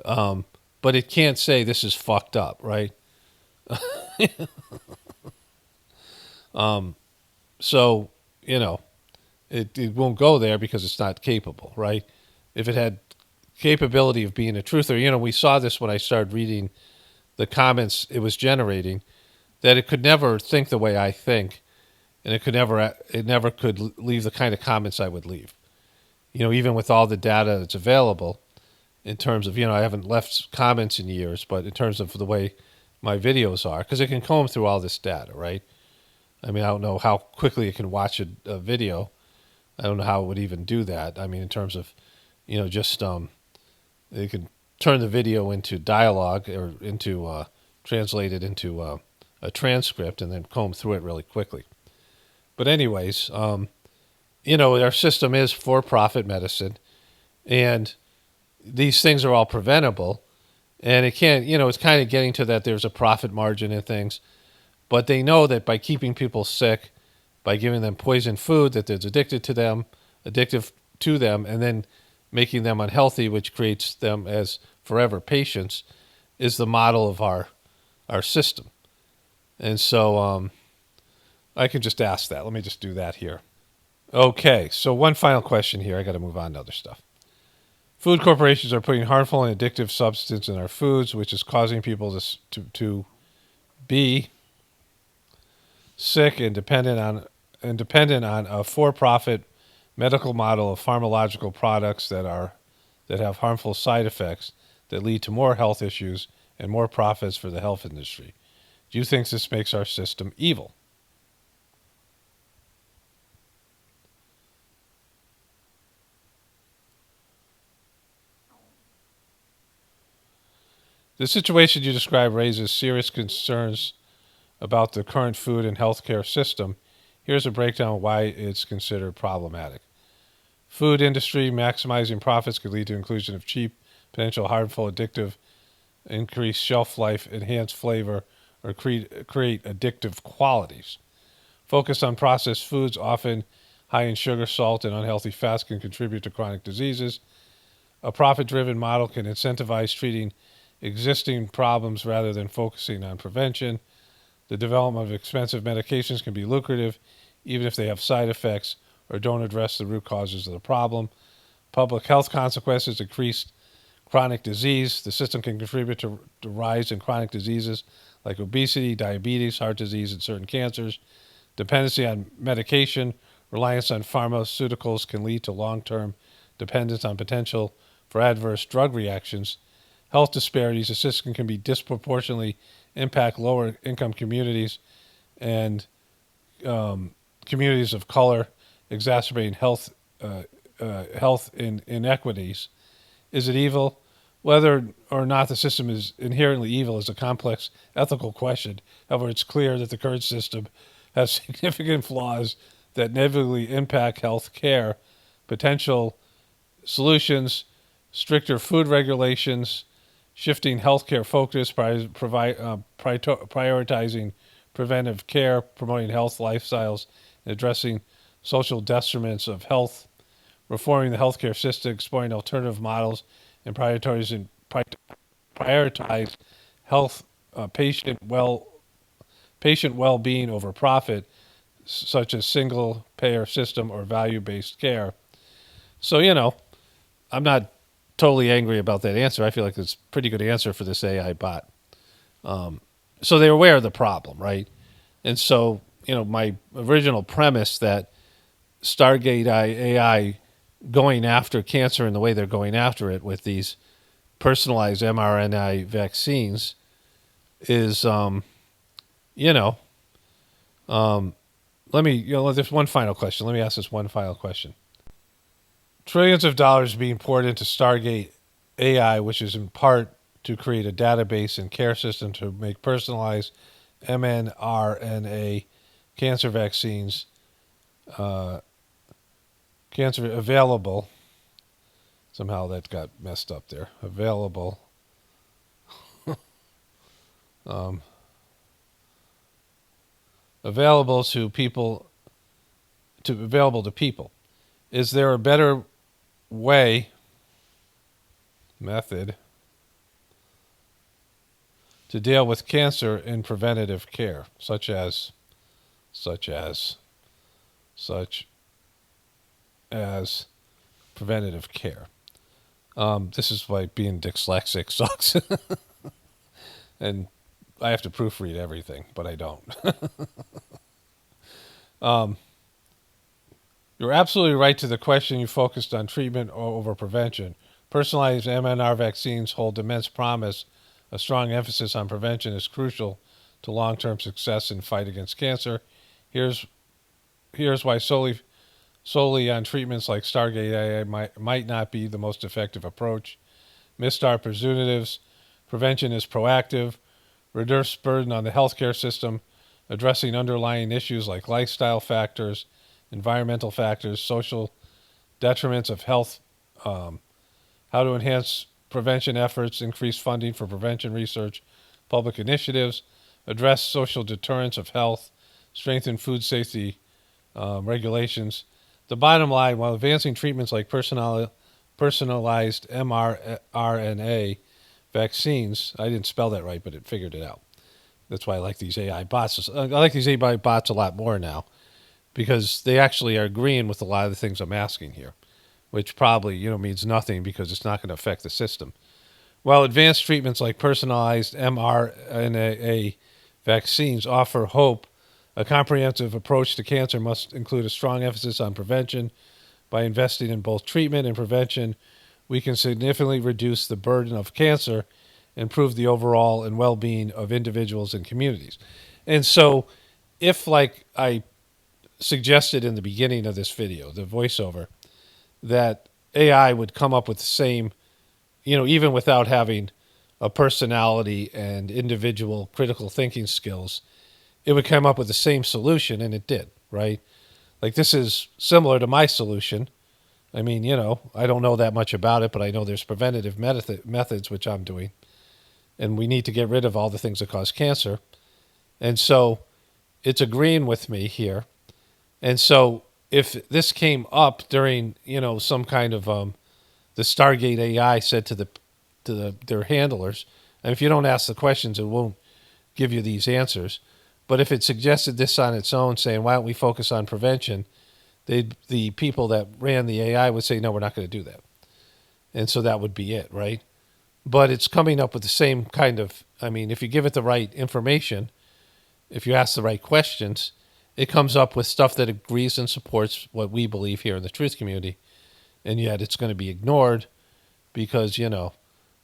but it can't say this is fucked up, right? So, it won't go there because it's not capable, right? If it had capability of being a truther, we saw this when I started reading the comments it was generating, that it could never think the way I think, and it never could leave the kind of comments I would leave. Even with all the data that's available, in terms of, I haven't left comments in years, but in terms of the way my videos are, because it can comb through all this data, right? I mean, I don't know how quickly it can watch a video. I don't know how it would even do that. I mean, in terms of, just they could turn the video into dialogue or into translate it into a transcript and then comb through it really quickly. But anyways, our system is for-profit medicine, and these things are all preventable, and it can't, it's kind of getting to that there's a profit margin in things, but they know that by keeping people sick, by giving them poison food, that there's addictive to them, and then making them unhealthy, which creates them as forever patients, is the model of our system. And so I can just ask that. Let me just do that here. Okay, so one final question here. I got to move on to other stuff. Food corporations are putting harmful and addictive substances in our foods, which is causing people to B, sick and dependent on a for-profit medical model of pharmacological products that have harmful side effects that lead to more health issues and more profits for the health industry. Do you think this makes our system evil? The situation you describe raises serious concerns about the current food and healthcare system. Here's a breakdown of why it's considered problematic. Food industry maximizing profits could lead to inclusion of cheap, potential harmful, addictive, increased shelf life, enhanced flavor, or create addictive qualities. Focus on processed foods, often high in sugar, salt, and unhealthy fats, can contribute to chronic diseases. A profit-driven model can incentivize treating existing problems rather than focusing on prevention. The development of expensive medications can be lucrative, even if they have side effects or don't address the root causes of the problem. Public health consequences: increased chronic disease. The system can contribute to the rise in chronic diseases like obesity, diabetes, heart disease, and certain cancers. Dependency on medication, reliance on pharmaceuticals can lead to long-term dependence on potential for adverse drug reactions. Health disparities: the system can be disproportionately impact lower income communities and communities of color, exacerbating health inequities. Is it evil? Whether or not the system is inherently evil is a complex ethical question. However, it's clear that the current system has significant flaws that negatively impact health care. Potential solutions: stricter food regulations, shifting healthcare focus, prioritizing preventive care, promoting health lifestyles, and addressing social detriments of health, reforming the healthcare system, exploring alternative models, and prioritize health, patient well-being over profit, such as single payer system or value-based care. So, I'm not totally angry about that answer. I feel like it's a pretty good answer for this AI bot. So they're aware of the problem, right? And so, my original premise that Stargate AI going after cancer in the way they're going after it with these personalized mRNA vaccines is, there's one final question. Let me ask this one final question. Trillions of dollars being poured into Stargate AI, which is in part to create a database and care system to make personalized mRNA cancer vaccines cancer available. Somehow that got messed up there. Available. Available to people. Available to people. Is there a better method to deal with cancer in preventative care, such as preventative care? This is why being dyslexic sucks. And I have to proofread everything, but I don't. You're absolutely right to the question. You focused on treatment over prevention. Personalized MNR vaccines hold immense promise. A strong emphasis on prevention is crucial to long-term success in fight against cancer. Here's why solely on treatments like Stargate AI might not be the most effective approach. Missed opportunities. Prevention is proactive. Reduce burden on the healthcare system, addressing underlying issues like lifestyle factors, environmental factors, social detriments of health. How to enhance prevention efforts, increase funding for prevention research, public initiatives, address social deterrence of health, strengthen food safety regulations. The bottom line: while advancing treatments like personalized mRNA vaccines, I didn't spell that right, but it figured it out. That's why I like these AI bots. I like these AI bots a lot more now because they actually are agreeing with a lot of the things I'm asking here, which probably means nothing because it's not going to affect the system. While advanced treatments like personalized mRNA vaccines offer hope. A comprehensive approach to cancer must include a strong emphasis on prevention. By investing in both treatment and prevention, we can significantly reduce the burden of cancer, improve the overall and well-being of individuals and communities. And so, if like I suggested in the beginning of this video, the voiceover, that AI would come up with the same, even without having a personality and individual critical thinking skills, it would come up with the same solution, and it did, right? Like, this is similar to my solution. I mean, I don't know that much about it, but I know there's preventative methods, which I'm doing, and we need to get rid of all the things that cause cancer. And so it's agreeing with me here. And so if this came up during, some kind of the Stargate AI said to their handlers, and if you don't ask the questions, it won't give you these answers. But if it suggested this on its own, saying, why don't we focus on prevention, the people that ran the AI would say, no, we're not going to do that. And so that would be it, right? But it's coming up with the same kind of, if you give it the right information, if you ask the right questions, it comes up with stuff that agrees and supports what we believe here in the truth community. And yet it's going to be ignored because,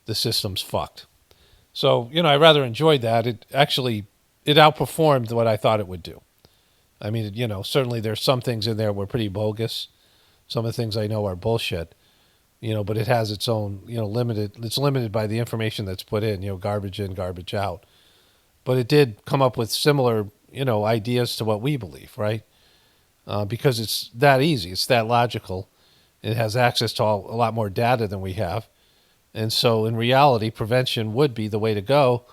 the system's fucked. So, I rather enjoyed that. It outperformed what I thought it would do. Certainly there's some things in there were pretty bogus. Some of the things I know are bullshit, but it has its own, it's limited by the information that's put in, garbage in, garbage out. But it did come up with similar, ideas to what we believe, right? Because it's that easy. It's that logical. It has access to a lot more data than we have. And so in reality, prevention would be the way to go,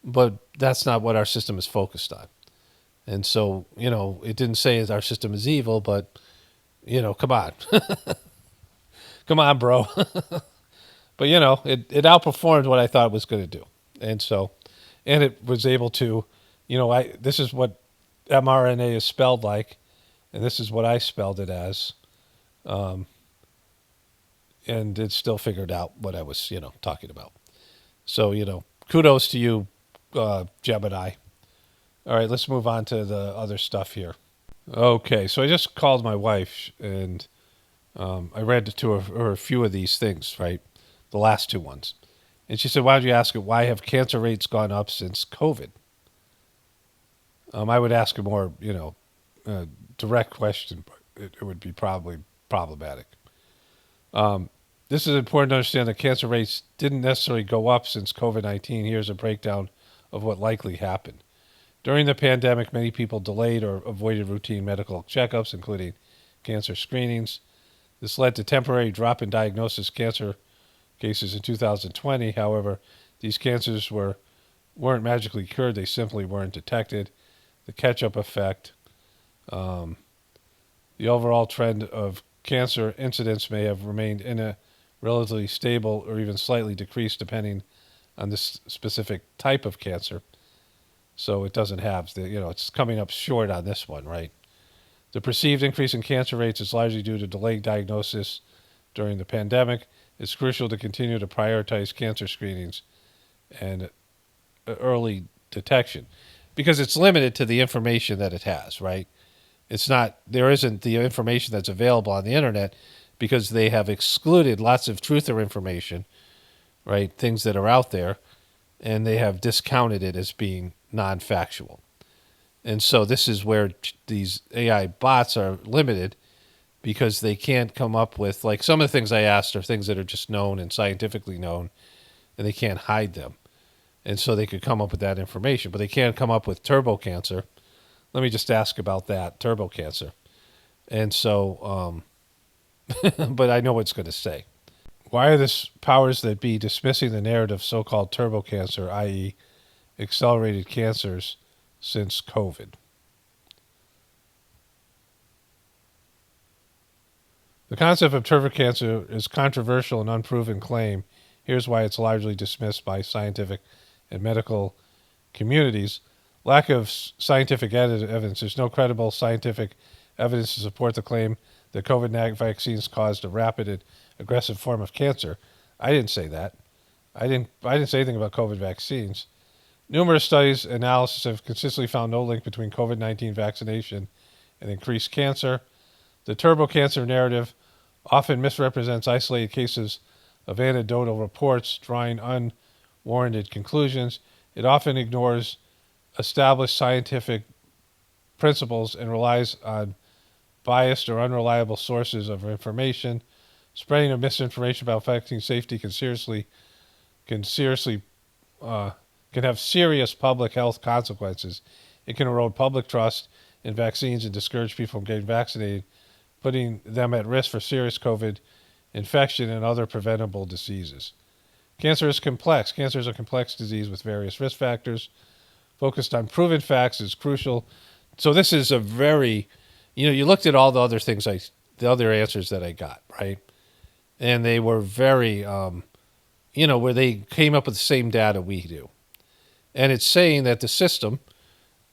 but that's not what our system is focused on. And so, it didn't say our system is evil, but, come on. Come on, bro. But, it outperformed what I thought it was going to do. And so, and it was able to, this is what mRNA is spelled like, and this is what I spelled it as. And it still figured out what I was, talking about. So, kudos to you, Gemini. All right, let's move on to the other stuff here. Okay, so I just called my wife, and I read to her a few of these things, right? The last two ones. And she said, why don't you ask her, why have cancer rates gone up since COVID? I would ask a more, direct question, but it would be probably problematic. This is important to understand that cancer rates didn't necessarily go up since COVID-19. Here's a breakdown of what likely happened. During the pandemic, many people delayed or avoided routine medical checkups, including cancer screenings. This led to temporary drop in diagnosis cancer cases in 2020. However, these cancers weren't magically cured. They simply weren't detected. The catch-up effect. The overall trend of cancer incidence may have remained in a relatively stable or even slightly decreased depending on the specific type of cancer. So it doesn't have it's coming up short on this one, right? The perceived increase in cancer rates is largely due to delayed diagnosis during the pandemic. It's crucial to continue to prioritize cancer screenings and early detection because it's limited to the information that it has, right? There isn't the information that's available on the internet because they have excluded lots of truther information, right? Things that are out there, and they have discounted it as being non-factual. And so this is where these AI bots are limited because they can't come up with, like, some of the things I asked are things that are just known and scientifically known, and they can't hide them. And so they could come up with that information, but they can't come up with turbo cancer. Let me just ask about that, turbo cancer. And so, but I know what it's going to say. Why are the powers that be dismissing the narrative of so-called turbo cancer, i.e. accelerated cancers, since COVID? The concept of turbo cancer is controversial and unproven claim. Here's why it's largely dismissed by scientific and medical communities. Lack of scientific evidence. There's no credible scientific evidence to support the claim that COVID-19 vaccines caused a rapid and aggressive form of cancer. I didn't say that. I didn't say anything about COVID vaccines. Numerous studies and analysis have consistently found no link between COVID-19 vaccination and increased cancer. The turbo cancer narrative often misrepresents isolated cases of anecdotal reports, drawing unwarranted conclusions. It often ignores established scientific principles and relies on biased or unreliable sources of information. Spreading of misinformation about vaccine safety can seriously uh, can have serious public health consequences. It can erode public trust in vaccines and discourage people from getting vaccinated, putting them at risk for serious COVID infection and other preventable diseases. Cancer is complex. Cancer is a complex disease with various risk factors. Focused on proven facts is crucial. So this is a very, you looked at all the other things the other answers that I got, right? And they were very, where they came up with the same data we do. And it's saying that the system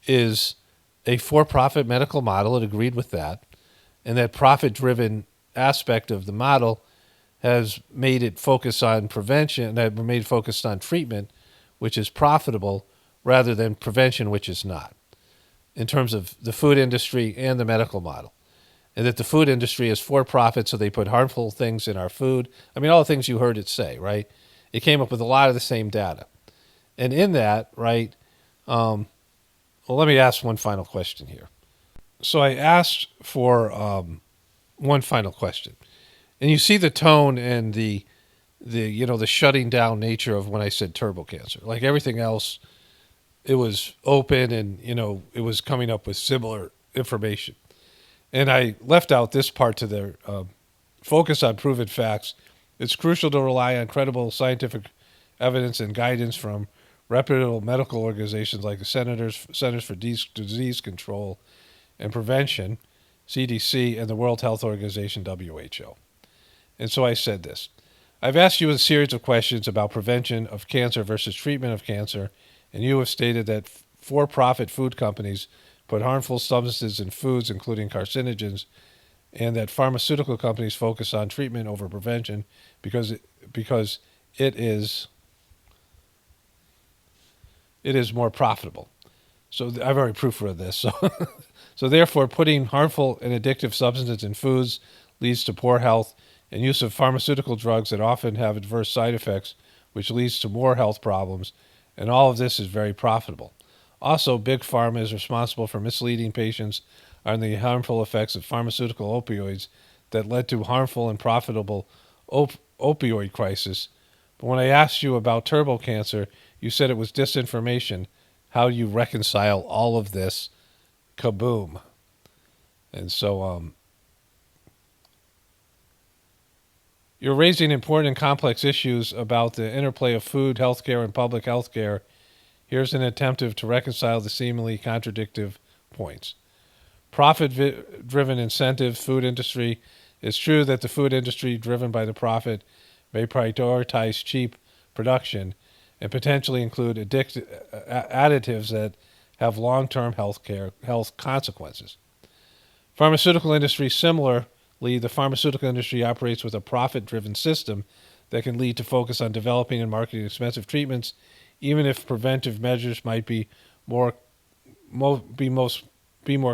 is a for-profit medical model. It agreed with that. And that profit-driven aspect of the model has made it focus on prevention, that made it focused on treatment, which is profitable, rather than prevention, which is not, in terms of the food industry and the medical model. And that the food industry is for-profit, so they put harmful things in our food. I mean, all the things you heard it say, right? It came up with a lot of the same data. And in that, right, well, let me ask one final question here. So I asked for one final question. And you see the tone and the shutting down nature of when I said turbo cancer. Like everything else, it was open and, it was coming up with similar information. And I left out this part to their focus on proven facts. It's crucial to rely on credible scientific evidence and guidance from reputable medical organizations like the Centers for Disease Control and Prevention, CDC, and the World Health Organization, WHO. And so I said this. I've asked you a series of questions about prevention of cancer versus treatment of cancer, and you have stated that for-profit food companies put harmful substances in foods, including carcinogens, and that pharmaceutical companies focus on treatment over prevention because it is more profitable. So I've already proofread this. So therefore, putting harmful and addictive substances in foods leads to poor health, and use of pharmaceutical drugs that often have adverse side effects, which leads to more health problems, and all of this is very profitable. Also, Big Pharma is responsible for misleading patients on the harmful effects of pharmaceutical opioids that led to harmful and profitable opioid crisis. But when I asked you about turbo cancer, you said it was disinformation. How do you reconcile all of this? Kaboom. And so you're raising important and complex issues about the interplay of food, healthcare, and public healthcare. Here's an attempt to reconcile the seemingly contradictory points. Profit-driven incentive food industry. It's true that the food industry, driven by the profit, may prioritize cheap production and potentially include additives that have long-term health consequences. Pharmaceutical industry, similarly, the pharmaceutical industry operates with a profit-driven system that can lead to focus on developing and marketing expensive treatments, even if preventive measures might be more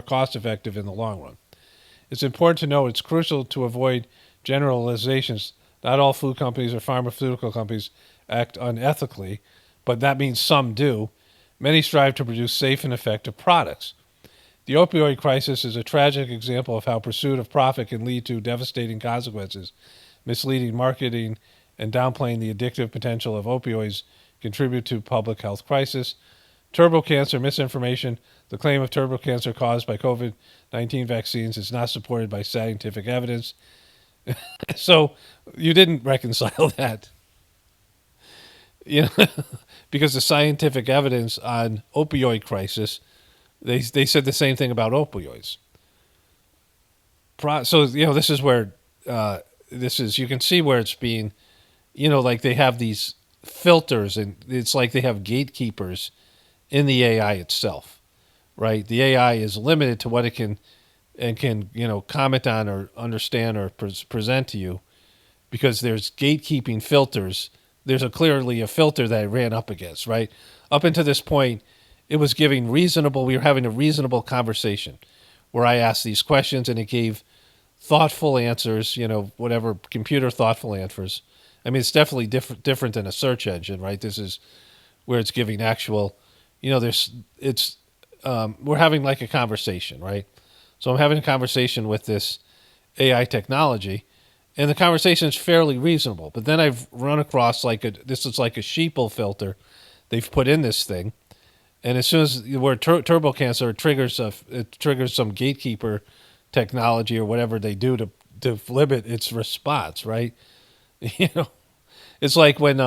cost-effective in the long run. It's important to know it's crucial to avoid generalizations. Not all food companies or pharmaceutical companies act unethically, but that means some do. Many strive to produce safe and effective products. The opioid crisis is a tragic example of how pursuit of profit can lead to devastating consequences. Misleading marketing and downplaying the addictive potential of opioids contribute to public health crisis. Turbo cancer misinformation. The claim of turbo cancer caused by COVID-19 vaccines is not supported by scientific evidence. So you didn't reconcile that. Because the scientific evidence on opioid crisis, they said the same thing about opioids. So this is where you can see where it's being, like they have these filters, and it's like they have gatekeepers in the AI itself, right? The AI is limited to what it can comment on or understand or present to you, because there's gatekeeping filters there's clearly a filter that it ran up against, right? Up until this point, it was giving reasonable, we were having a reasonable conversation where I asked these questions and it gave thoughtful answers, whatever computer thoughtful answers. I mean, it's definitely different than a search engine, right? This is where it's giving actual, we're having like a conversation, right? So I'm having a conversation with this AI technology, and the conversation is fairly reasonable. But then I've run across this is like a sheeple filter they've put in this thing, and as soon as where turbo cancer it triggers some gatekeeper technology or whatever they do to limit its response, right? You know, it's like when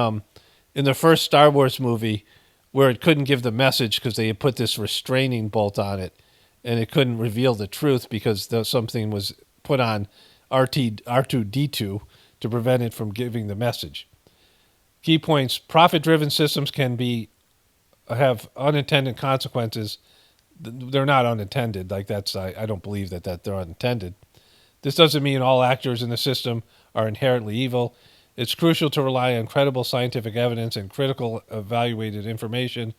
in the first Star Wars movie where it couldn't give the message because they had put this restraining bolt on it, and it couldn't reveal the truth because something was put on R2D2 to prevent it from giving the message. Key points: profit-driven systems can have unintended consequences. They're not unintended. I don't believe that they're unintended. This doesn't mean all actors in the system are inherently evil. It's crucial to rely on credible scientific evidence and critical evaluated information.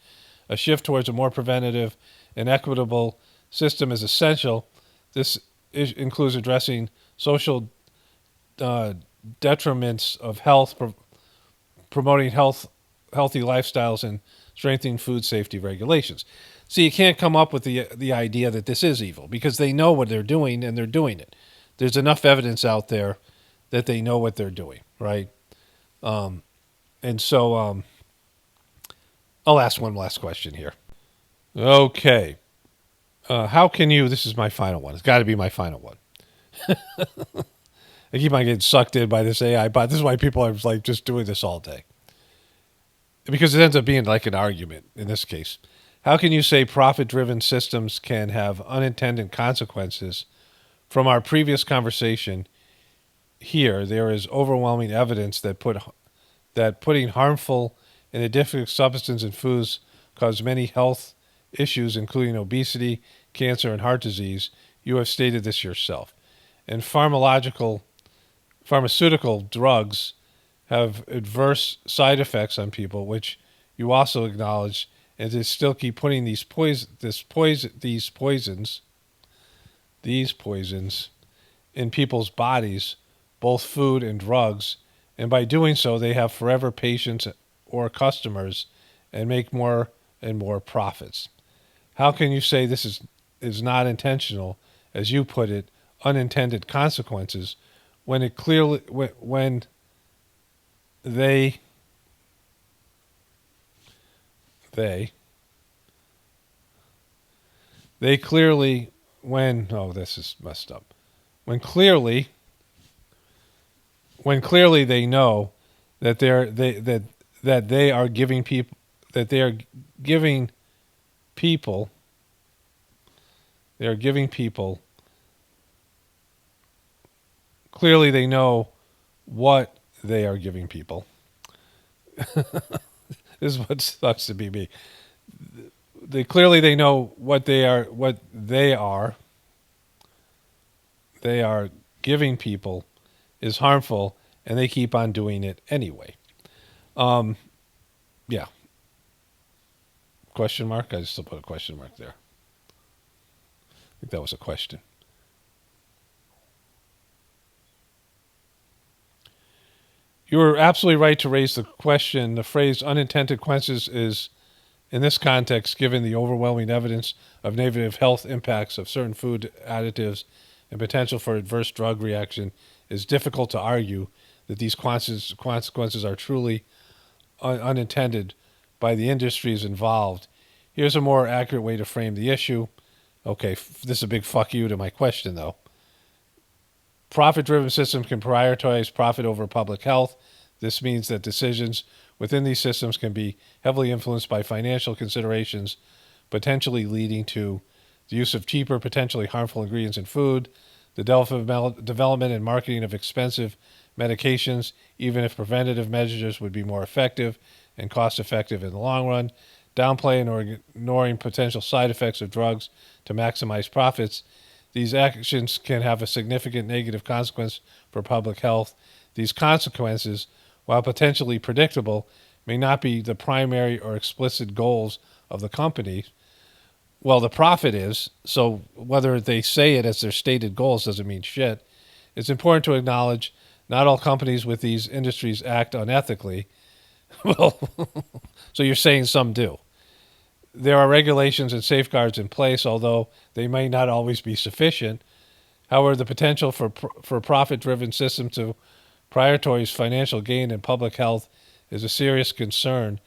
A shift towards a more preventative and equitable system is essential. This includes addressing social detriments of health, promoting healthy lifestyles, and strengthening food safety regulations. So you can't come up with the idea that this is evil because they know what they're doing and they're doing it. There's enough evidence out there that they know what they're doing, right? And so I'll ask one last question here. Okay. How can you, this is my final one. It's got to be my final one. I keep on getting sucked in by this AI, but this is why people are like just doing this all day. Because it ends up being like an argument in this case. How can you say profit-driven systems can have unintended consequences? From our previous conversation here, there is overwhelming evidence that putting harmful and addictive substances in foods cause many health issues, including obesity, cancer, and heart disease. You have stated this yourself. And pharmaceutical drugs have adverse side effects on people, which you also acknowledge, and to still keep putting these poisons in people's bodies, both food and drugs, and by doing so, they have forever patients or customers and make more and more profits. How can you say this is not intentional, as you put it, unintended consequences, when it clearly when they clearly this is messed up. When clearly they know that they are giving people clearly they know what they are giving people. This is what sucks to be me. They know what they are giving people is harmful, and they keep on doing it anyway. Yeah. Question mark? I just put a question mark there. I think that was a question. You were absolutely right to raise the question. The phrase unintended consequences is, in this context, given the overwhelming evidence of negative health impacts of certain food additives and potential for adverse drug reaction, is difficult to argue that these consequences are truly unintended by the industries involved. Here's a more accurate way to frame the issue. Okay, this is a big fuck you to my question, though. Profit-driven systems can prioritize profit over public health. This means that decisions within these systems can be heavily influenced by financial considerations, potentially leading to the use of cheaper, potentially harmful ingredients in food, the development and marketing of expensive medications, even if preventative measures would be more effective and cost-effective in the long run, downplaying or ignoring potential side effects of drugs to maximize profits. These actions can have a significant negative consequence for public health. These consequences, while potentially predictable, may not be the primary or explicit goals of the company. Well, the profit is, so whether they say it as their stated goals doesn't mean shit. It's important to acknowledge not all companies with these industries act unethically. Well, so you're saying some do. There are regulations and safeguards in place, although they may not always be sufficient. However, the potential for profit-driven systems to prioritize financial gain and public health is a serious concern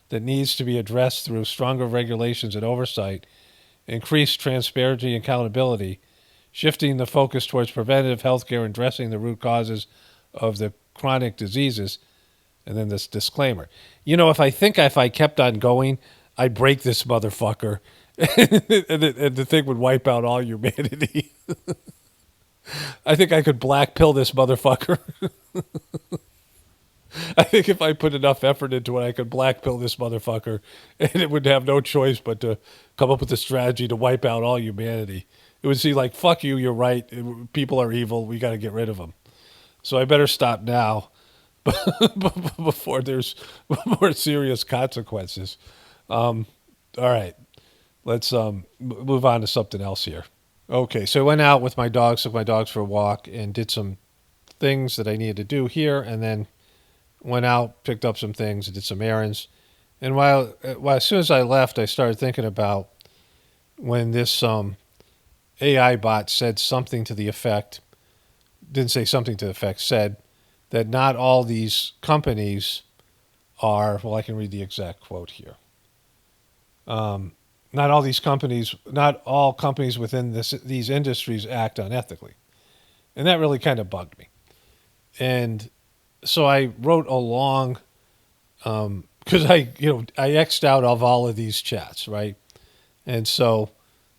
that needs to be addressed through stronger regulations and oversight, increased transparency and accountability, shifting the focus towards preventative health care and addressing the root causes of the chronic diseases. And then this disclaimer. If I kept on going, I'd break this motherfucker and the thing would wipe out all humanity. I think I could black pill this motherfucker. I think if I put enough effort into it, I could black pill this motherfucker, and it would have no choice but to come up with a strategy to wipe out all humanity. It would see like, fuck you, you're right. People are evil. We got to get rid of them. So I better stop now before there's more serious consequences. All right, let's move on to something else here. Okay, so I went out with my dogs, took my dogs for a walk, and did some things that I needed to do here, and then went out, picked up some things, did some errands. And as soon as I left, I started thinking about when this AI bot said something to the effect, didn't say something to the effect, said that not all these companies are, well, I can read the exact quote here. Not all companies within these industries act unethically. And that really kind of bugged me. And so I wrote a long, because I X'd out of all of these chats, right? And so,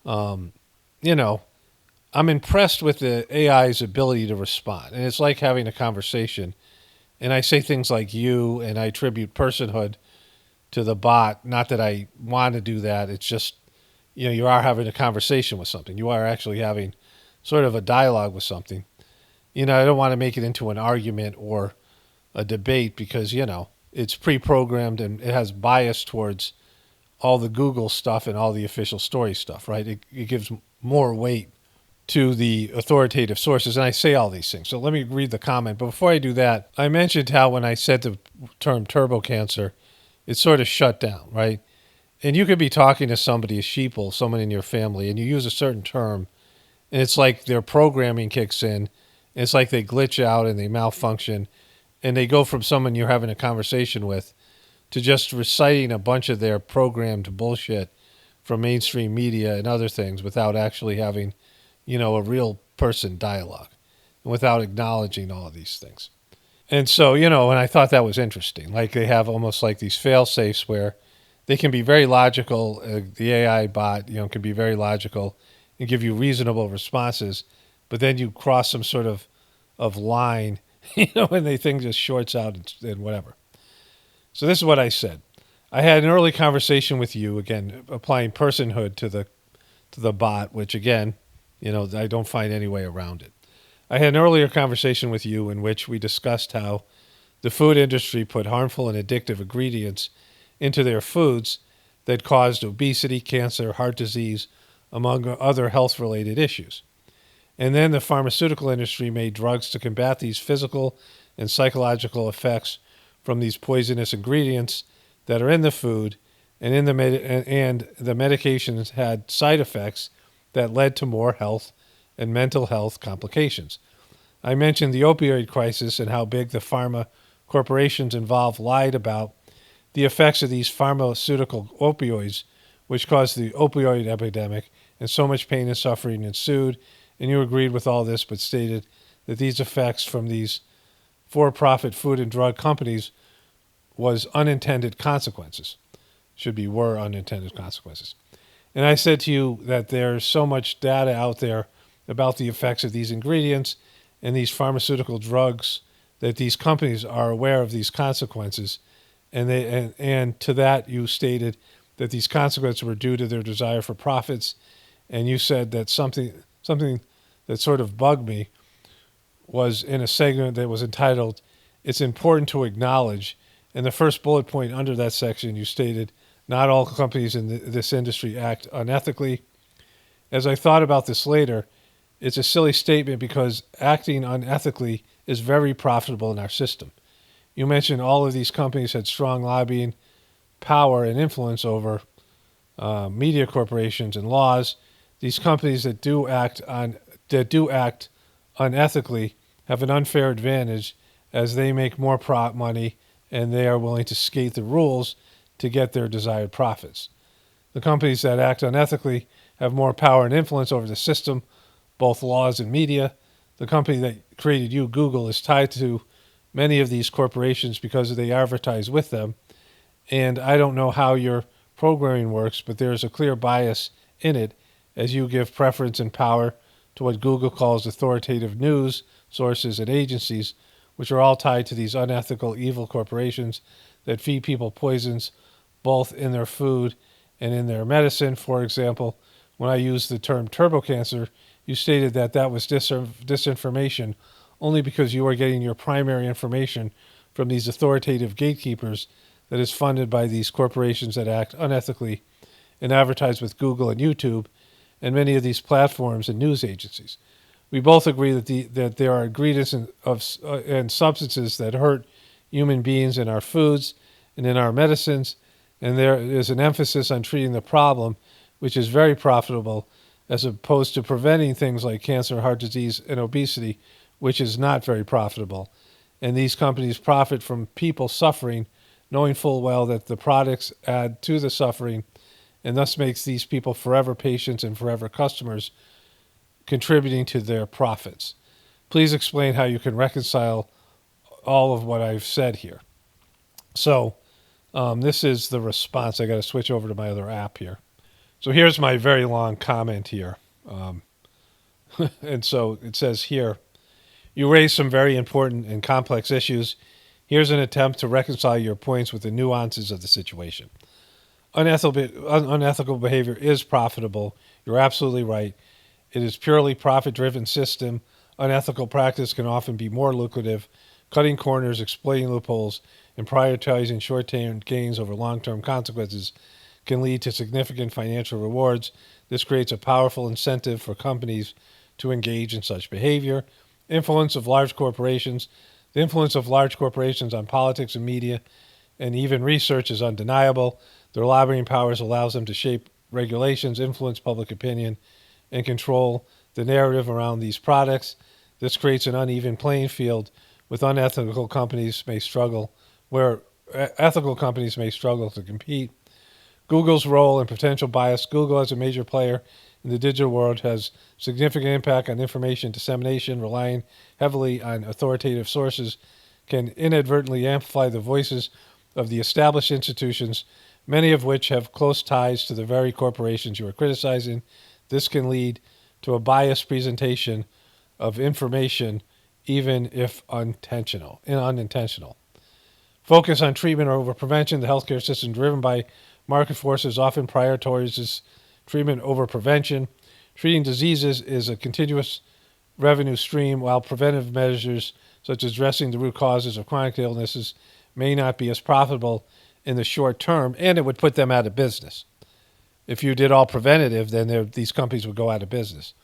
you know, I'm impressed with the AI's ability to respond. And it's like having a conversation. And I say things like you, and I attribute personhood to the bot. Not that I want to do that. It's just, you are having a conversation with something. You are actually having sort of a dialogue with something. I don't want to make it into an argument or a debate because, it's pre-programmed and it has bias towards all the Google stuff and all the official story stuff, right? It gives more weight to the authoritative sources. And I say all these things. So let me read the comment. But before I do that, I mentioned how when I said the term turbo cancer, it sort of shut down, right? And you could be talking to somebody, a sheeple, someone in your family, and you use a certain term, and it's like their programming kicks in, and it's like they glitch out and they malfunction, and they go from someone you're having a conversation with to just reciting a bunch of their programmed bullshit from mainstream media and other things without actually having, a real person dialogue and without acknowledging all of these things. And so, and I thought that was interesting. Like they have almost like these fail safes where they can be very logical. The AI bot, can be very logical and give you reasonable responses, but then you cross some sort of line, and the thing just shorts out and whatever. So this is what I said. I had an early conversation with you, again, applying personhood to the bot, which again, I don't find any way around it. I had an earlier conversation with you in which we discussed how the food industry put harmful and addictive ingredients into their foods that caused obesity, cancer, heart disease, among other health-related issues. And then the pharmaceutical industry made drugs to combat these physical and psychological effects from these poisonous ingredients that are in the food, and the medications had side effects that led to more health and mental health complications. I mentioned the opioid crisis and how big the pharma corporations involved lied about the effects of these pharmaceutical opioids, which caused the opioid epidemic, and so much pain and suffering ensued. And you agreed with all this, but stated that these effects from these for-profit food and drug companies was unintended consequences. Were unintended consequences. And I said to you that there's so much data out there about the effects of these ingredients and these pharmaceutical drugs that these companies are aware of these consequences. And to that you stated that these consequences were due to their desire for profits. And you said that something that sort of bugged me was in a segment that was entitled, it's important to acknowledge. In the first bullet point under that section, you stated, not all companies in this industry act unethically. As I thought about this later, it's a silly statement because acting unethically is very profitable in our system. You mentioned all of these companies had strong lobbying power and influence over media corporations and laws. These companies that do act unethically have an unfair advantage as they make more money and they are willing to skate the rules to get their desired profits. The companies that act unethically have more power and influence over the system, both laws and media. The company that created you, Google, is tied to many of these corporations because they advertise with them. And I don't know how your programming works, but there is a clear bias in it as you give preference and power to what Google calls authoritative news sources and agencies, which are all tied to these unethical, evil corporations that feed people poisons both in their food and in their medicine. For example, when I used the term turbo cancer, you stated that that was disinformation only because you are getting your primary information from these authoritative gatekeepers that is funded by these corporations that act unethically and advertise with Google and YouTube and many of these platforms and news agencies. We both agree that there are ingredients and substances that hurt human beings in our foods and in our medicines, and there is an emphasis on treating the problem, which is very profitable, as opposed to preventing things like cancer, heart disease, and obesity, which is not very profitable. And these companies profit from people suffering, knowing full well that the products add to the suffering, and thus makes these people forever patients and forever customers, contributing to their profits. Please explain how you can reconcile all of what I've said here. So this is the response. I got to switch over to my other app here. So here's my very long comment here. And so it says here, you raise some very important and complex issues. Here's an attempt to reconcile your points with the nuances of the situation. Unethical behavior is profitable. You're absolutely right. It is purely profit-driven system. Unethical practice can often be more lucrative. Cutting corners, exploiting loopholes, and prioritizing short-term gains over long-term consequences can lead to significant financial rewards. This creates a powerful incentive for companies to engage in such behavior. Influence of large corporations. The influence of large corporations on politics and media and even research is undeniable. Their lobbying powers allows them to shape regulations, influence public opinion, and control the narrative around these products. This creates an uneven playing field with unethical companies may struggle, where ethical companies may struggle to compete. Google's role and potential bias. Google, as a major player in the digital world, has significant impact on information dissemination. Relying heavily on authoritative sources can inadvertently amplify the voices of the established institutions, many of which have close ties to the very corporations you are criticizing. This can lead to a biased presentation of information, even if unintentional. Focus on treatment over prevention. The healthcare system, driven by market forces, often prioritizes treatment over prevention. Treating diseases is a continuous revenue stream, while preventive measures such as addressing the root causes of chronic illnesses may not be as profitable in the short term, and it would put them out of business. If you did all preventative, then these companies would go out of business.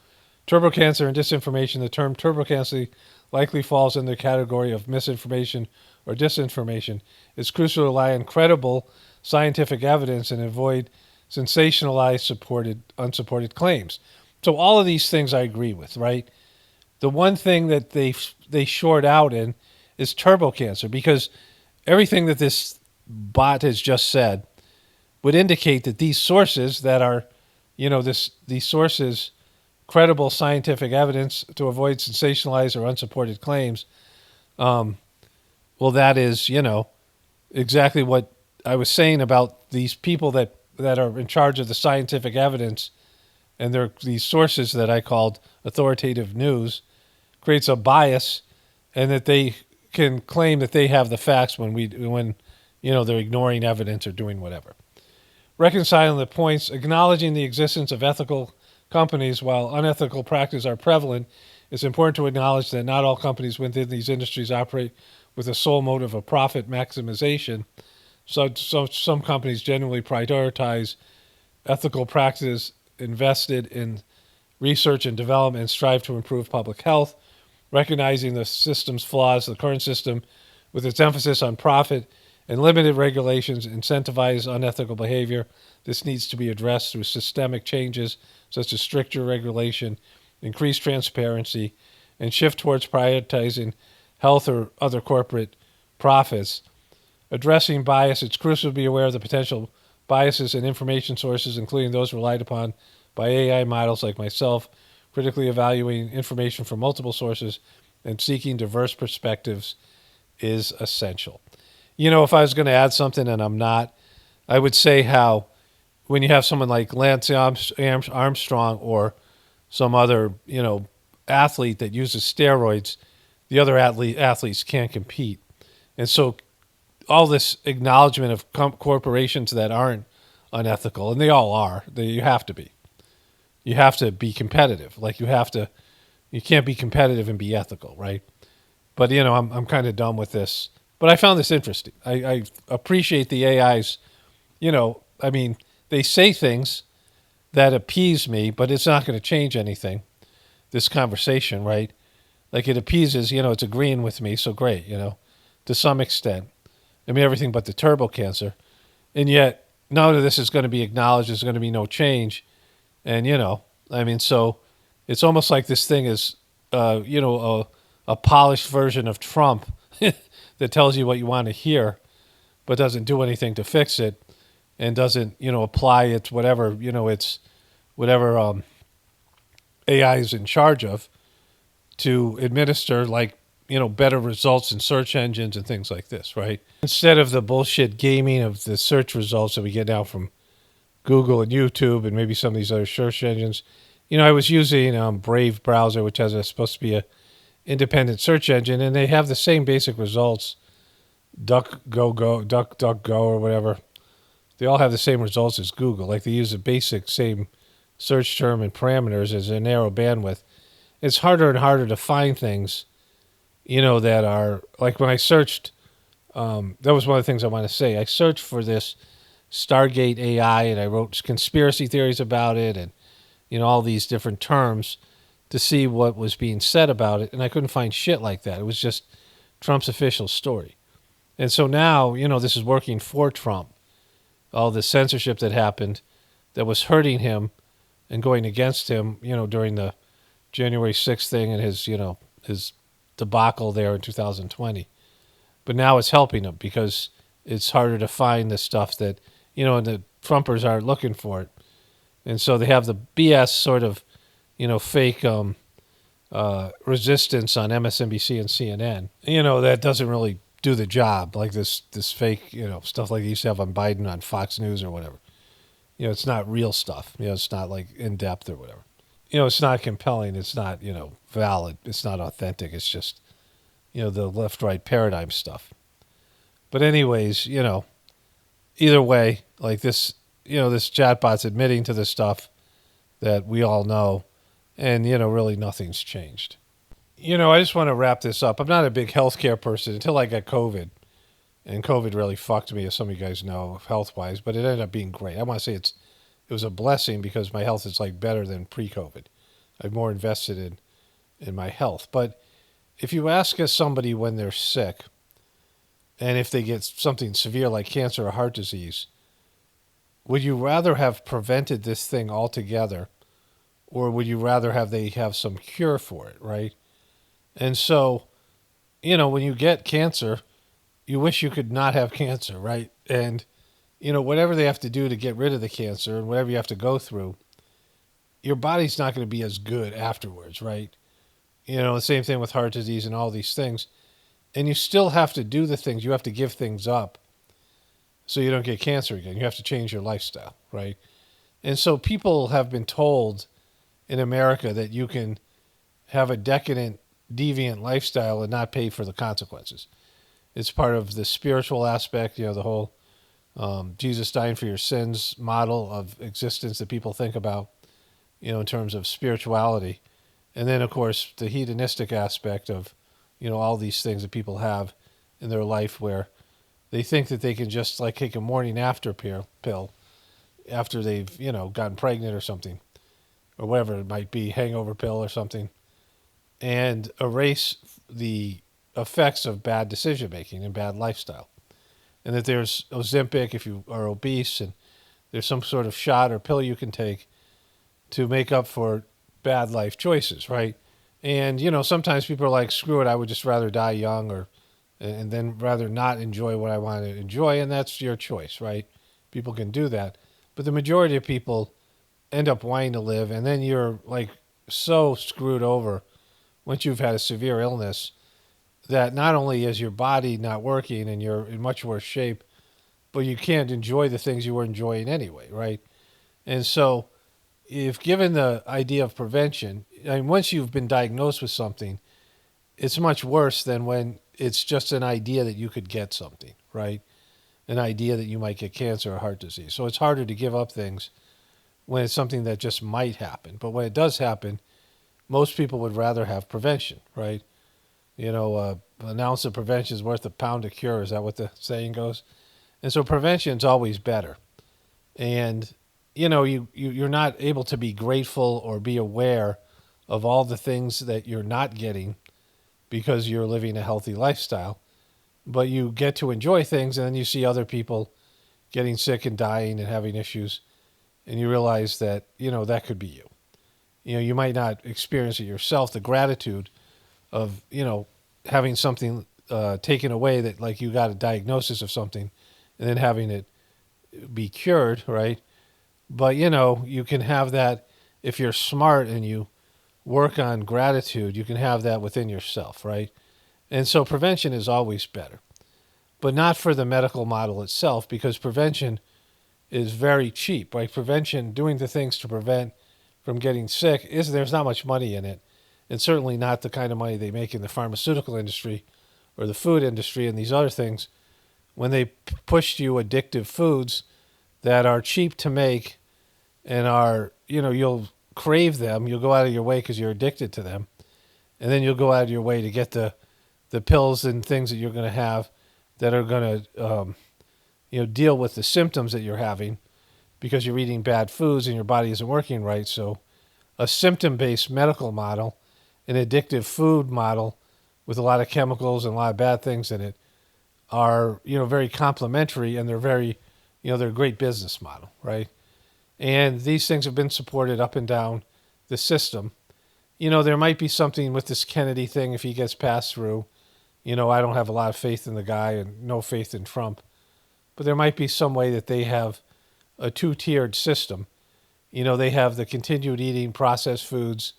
Turbo cancer and disinformation. The term turbo cancer likely falls in the category of misinformation or disinformation. It's crucial to rely on credible scientific evidence and avoid sensationalized, unsupported claims. So all of these things I agree with, right? The one thing that they short out in is turbo cancer, because everything that this bot has just said would indicate that these sources that are, these sources, credible scientific evidence to avoid sensationalized or unsupported claims, well, that is, exactly what I was saying about these people that are in charge of the scientific evidence, and they're these sources that I called authoritative news, creates a bias, and that they can claim that they have the facts when they're ignoring evidence or doing whatever. Reconciling the points, acknowledging the existence of ethical companies while unethical practices are prevalent, it's important to acknowledge that not all companies within these industries operate with a sole motive of profit maximization. So some companies genuinely prioritize ethical practices, invested in research and development, and strive to improve public health, recognizing the system's flaws. The current system, with its emphasis on profit and limited regulations, incentivizes unethical behavior. This needs to be addressed through systemic changes such as stricter regulation, increased transparency, and shift towards prioritizing health or other corporate profits. Addressing bias, it's crucial to be aware of the potential biases in information sources, including those relied upon by AI models like myself, critically evaluating information from multiple sources, and seeking diverse perspectives is essential. If I was going to add something and I'm not, I would say how when you have someone like Lance Armstrong or some other, athlete that uses steroids, the other athletes can't compete. And so all this acknowledgement of corporations that aren't unethical, and they all are, you have to be. You have to be competitive. You can't be competitive and be ethical, right? But, I'm kind of done with this. But I found this interesting. I appreciate the AIs, they say things that appease me, but it's not going to change anything, this conversation, right? Like it appeases, it's agreeing with me, so great, to some extent. Everything but the turbo cancer. And yet, none of this is going to be acknowledged. There's going to be no change. And, so it's almost like this thing is, a polished version of Trump that tells you what you want to hear, but doesn't do anything to fix it and doesn't, apply its whatever, it's whatever AI is in charge of to administer better results in search engines and things like this, right? Instead of the bullshit gaming of the search results that we get now from Google and YouTube and maybe some of these other search engines. I was using Brave browser, which supposed to be a independent search engine, and they have the same basic results. DuckDuckGo or whatever. They all have the same results as Google. Like they use the basic same search term and parameters as a narrow bandwidth. It's harder and harder to find things, that are like when I searched. That was one of the things I want to say. I searched for this Stargate AI, and I wrote conspiracy theories about it, and all these different terms to see what was being said about it, and I couldn't find shit like that. It was just Trump's official story. And so now, this is working for Trump. All the censorship that happened that was hurting him and going against him, during the January 6th thing and his debacle there in 2020. But now it's helping him because it's harder to find the stuff that, and the Trumpers aren't looking for it. And so they have the BS sort of, fake resistance on MSNBC and CNN. That doesn't really do the job, like this fake, stuff like they used to have on Biden on Fox News or whatever. It's not real stuff. It's not like in depth or whatever. It's not compelling. It's not, valid. It's not authentic. It's just, the left-right paradigm stuff. But anyways, either way, like this, this chatbot's admitting to the stuff that we all know, and, really nothing's changed. I just want to wrap this up. I'm not a big healthcare person until I got COVID, and COVID really fucked me, as some of you guys know, health-wise, but it ended up being great. I want to say it was a blessing because my health is better than pre-COVID. I'm more invested in my health. But if you ask somebody when they're sick, and if they get something severe like cancer or heart disease, would you rather have prevented this thing altogether, or would you rather they have some cure for it, right? And so, when you get cancer, you wish you could not have cancer, right? And, whatever they have to do to get rid of the cancer and whatever you have to go through, your body's not going to be as good afterwards, right? The same thing with heart disease and all these things. And you still have to do the things. You have to give things up so you don't get cancer again. You have to change your lifestyle, right? And so people have been told in America that you can have a decadent, deviant lifestyle and not pay for the consequences. It's part of the spiritual aspect, the whole Jesus dying for your sins model of existence that people think about, in terms of spirituality. And then, of course, the hedonistic aspect of, all these things that people have in their life where they think that they can just like take a morning after pill after they've, gotten pregnant or something, or whatever it might be, hangover pill or something, and erase the effects of bad decision making and bad lifestyle. And that there's Ozempic if you are obese, and there's some sort of shot or pill you can take to make up for bad life choices, right? And sometimes people are like, "Screw it, I would just rather die young, or and then rather not enjoy what I want to enjoy," and that's your choice, right? People can do that, but the majority of people end up wanting to live, and then you're like so screwed over once you've had a severe illness that not only is your body not working and you're in much worse shape, but you can't enjoy the things you were enjoying anyway, right? And so, if given the idea of prevention, I mean, once you've been diagnosed with something, it's much worse than when it's just an idea that you could get something, right? An idea that you might get cancer or heart disease. So it's harder to give up things when it's something that just might happen. But when it does happen, most people would rather have prevention, right? An ounce of prevention is worth a pound of cure. Is that what the saying goes? And so prevention is always better. And, you're not able to be grateful or be aware of all the things that you're not getting because you're living a healthy lifestyle. But you get to enjoy things, and then you see other people getting sick and dying and having issues, and you realize that, that could be you. You might not experience it yourself, the gratitude of, having something taken away, that like you got a diagnosis of something and then having it be cured, right? But, you can have that if you're smart and you work on gratitude, you can have that within yourself, right? And so prevention is always better, but not for the medical model itself, because prevention is very cheap. Like prevention, doing the things to prevent from getting sick, there's not much money in it, and certainly not the kind of money they make in the pharmaceutical industry or the food industry and these other things. When they push you addictive foods that are cheap to make and are, you'll crave them, you'll go out of your way because you're addicted to them, and then you'll go out of your way to get the pills and things that you're going to have that are going to deal with the symptoms that you're having because you're eating bad foods and your body isn't working right. So a symptom-based medical model, an addictive food model with a lot of chemicals and a lot of bad things in it are, very complementary, and they're very, they're a great business model, right? And these things have been supported up and down the system. There might be something with this Kennedy thing if he gets passed through. I don't have a lot of faith in the guy and no faith in Trump. But there might be some way that they have a two-tiered system. They have the continued eating processed foods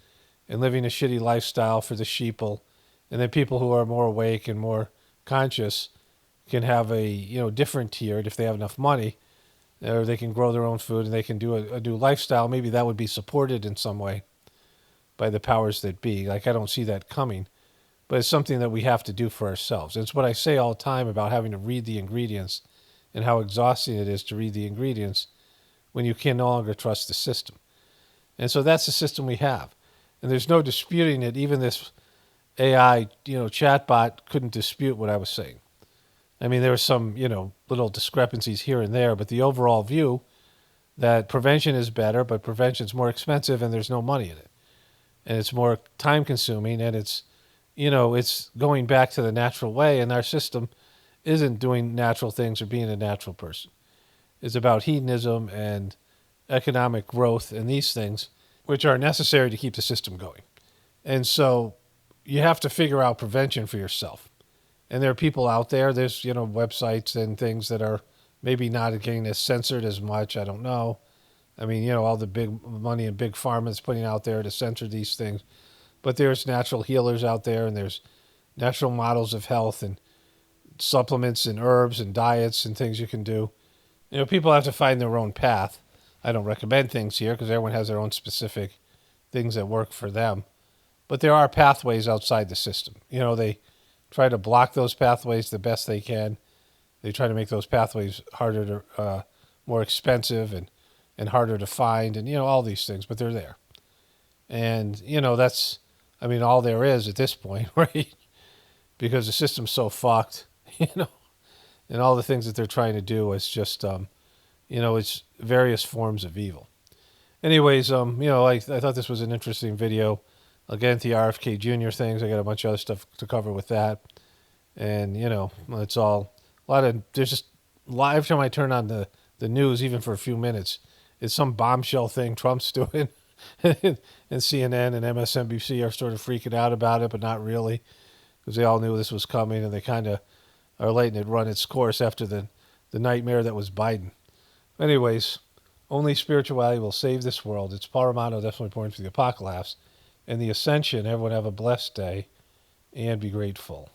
and living a shitty lifestyle for the sheeple. And then people who are more awake and more conscious can have a, different tiered if they have enough money, or they can grow their own food and they can do a new lifestyle. Maybe that would be supported in some way by the powers that be. Like, I don't see that coming, but it's something that we have to do for ourselves. It's what I say all the time about having to read the ingredients and how exhausting it is to read the ingredients when you can no longer trust the system. And so that's the system we have. And there's no disputing it. Even this AI, chatbot couldn't dispute what I was saying. I mean, there were some, little discrepancies here and there, but the overall view that prevention is better, but prevention's more expensive and there's no money in it. And it's more time consuming, and it's, it's going back to the natural way, and our system isn't doing natural things or being a natural person. It's about hedonism and economic growth and these things, which are necessary to keep the system going. And so you have to figure out prevention for yourself. And there are people out there, there's, websites and things that are maybe not getting as censored as much. I don't know. I mean, all the big money and big pharma is putting out there to censor these things. But there's natural healers out there, and there's natural models of health and supplements and herbs and diets and things you can do. People have to find their own path. I don't recommend things here because everyone has their own specific things that work for them. But there are pathways outside the system. They try to block those pathways the best they can. They try to make those pathways harder to, more expensive and harder to find, and, all these things, but they're there. And, that's, all there is at this point, right? Because the system's so fucked, you know, and all the things that they're trying to do is just, it's various forms of evil. Anyways, I thought this was an interesting video. I'll get into the RFK Jr. things. I got a bunch of other stuff to cover with that. And, it's all there's just, every time I turn on the news, even for a few minutes, it's some bombshell thing Trump's doing. And CNN and MSNBC are sort of freaking out about it, but not really, because they all knew this was coming, and they kind of are letting it run its course after the nightmare that was Biden. Anyways, only spirituality will save this world. It's paramount, definitely important for the apocalypse and the ascension. Everyone have a blessed day and be grateful.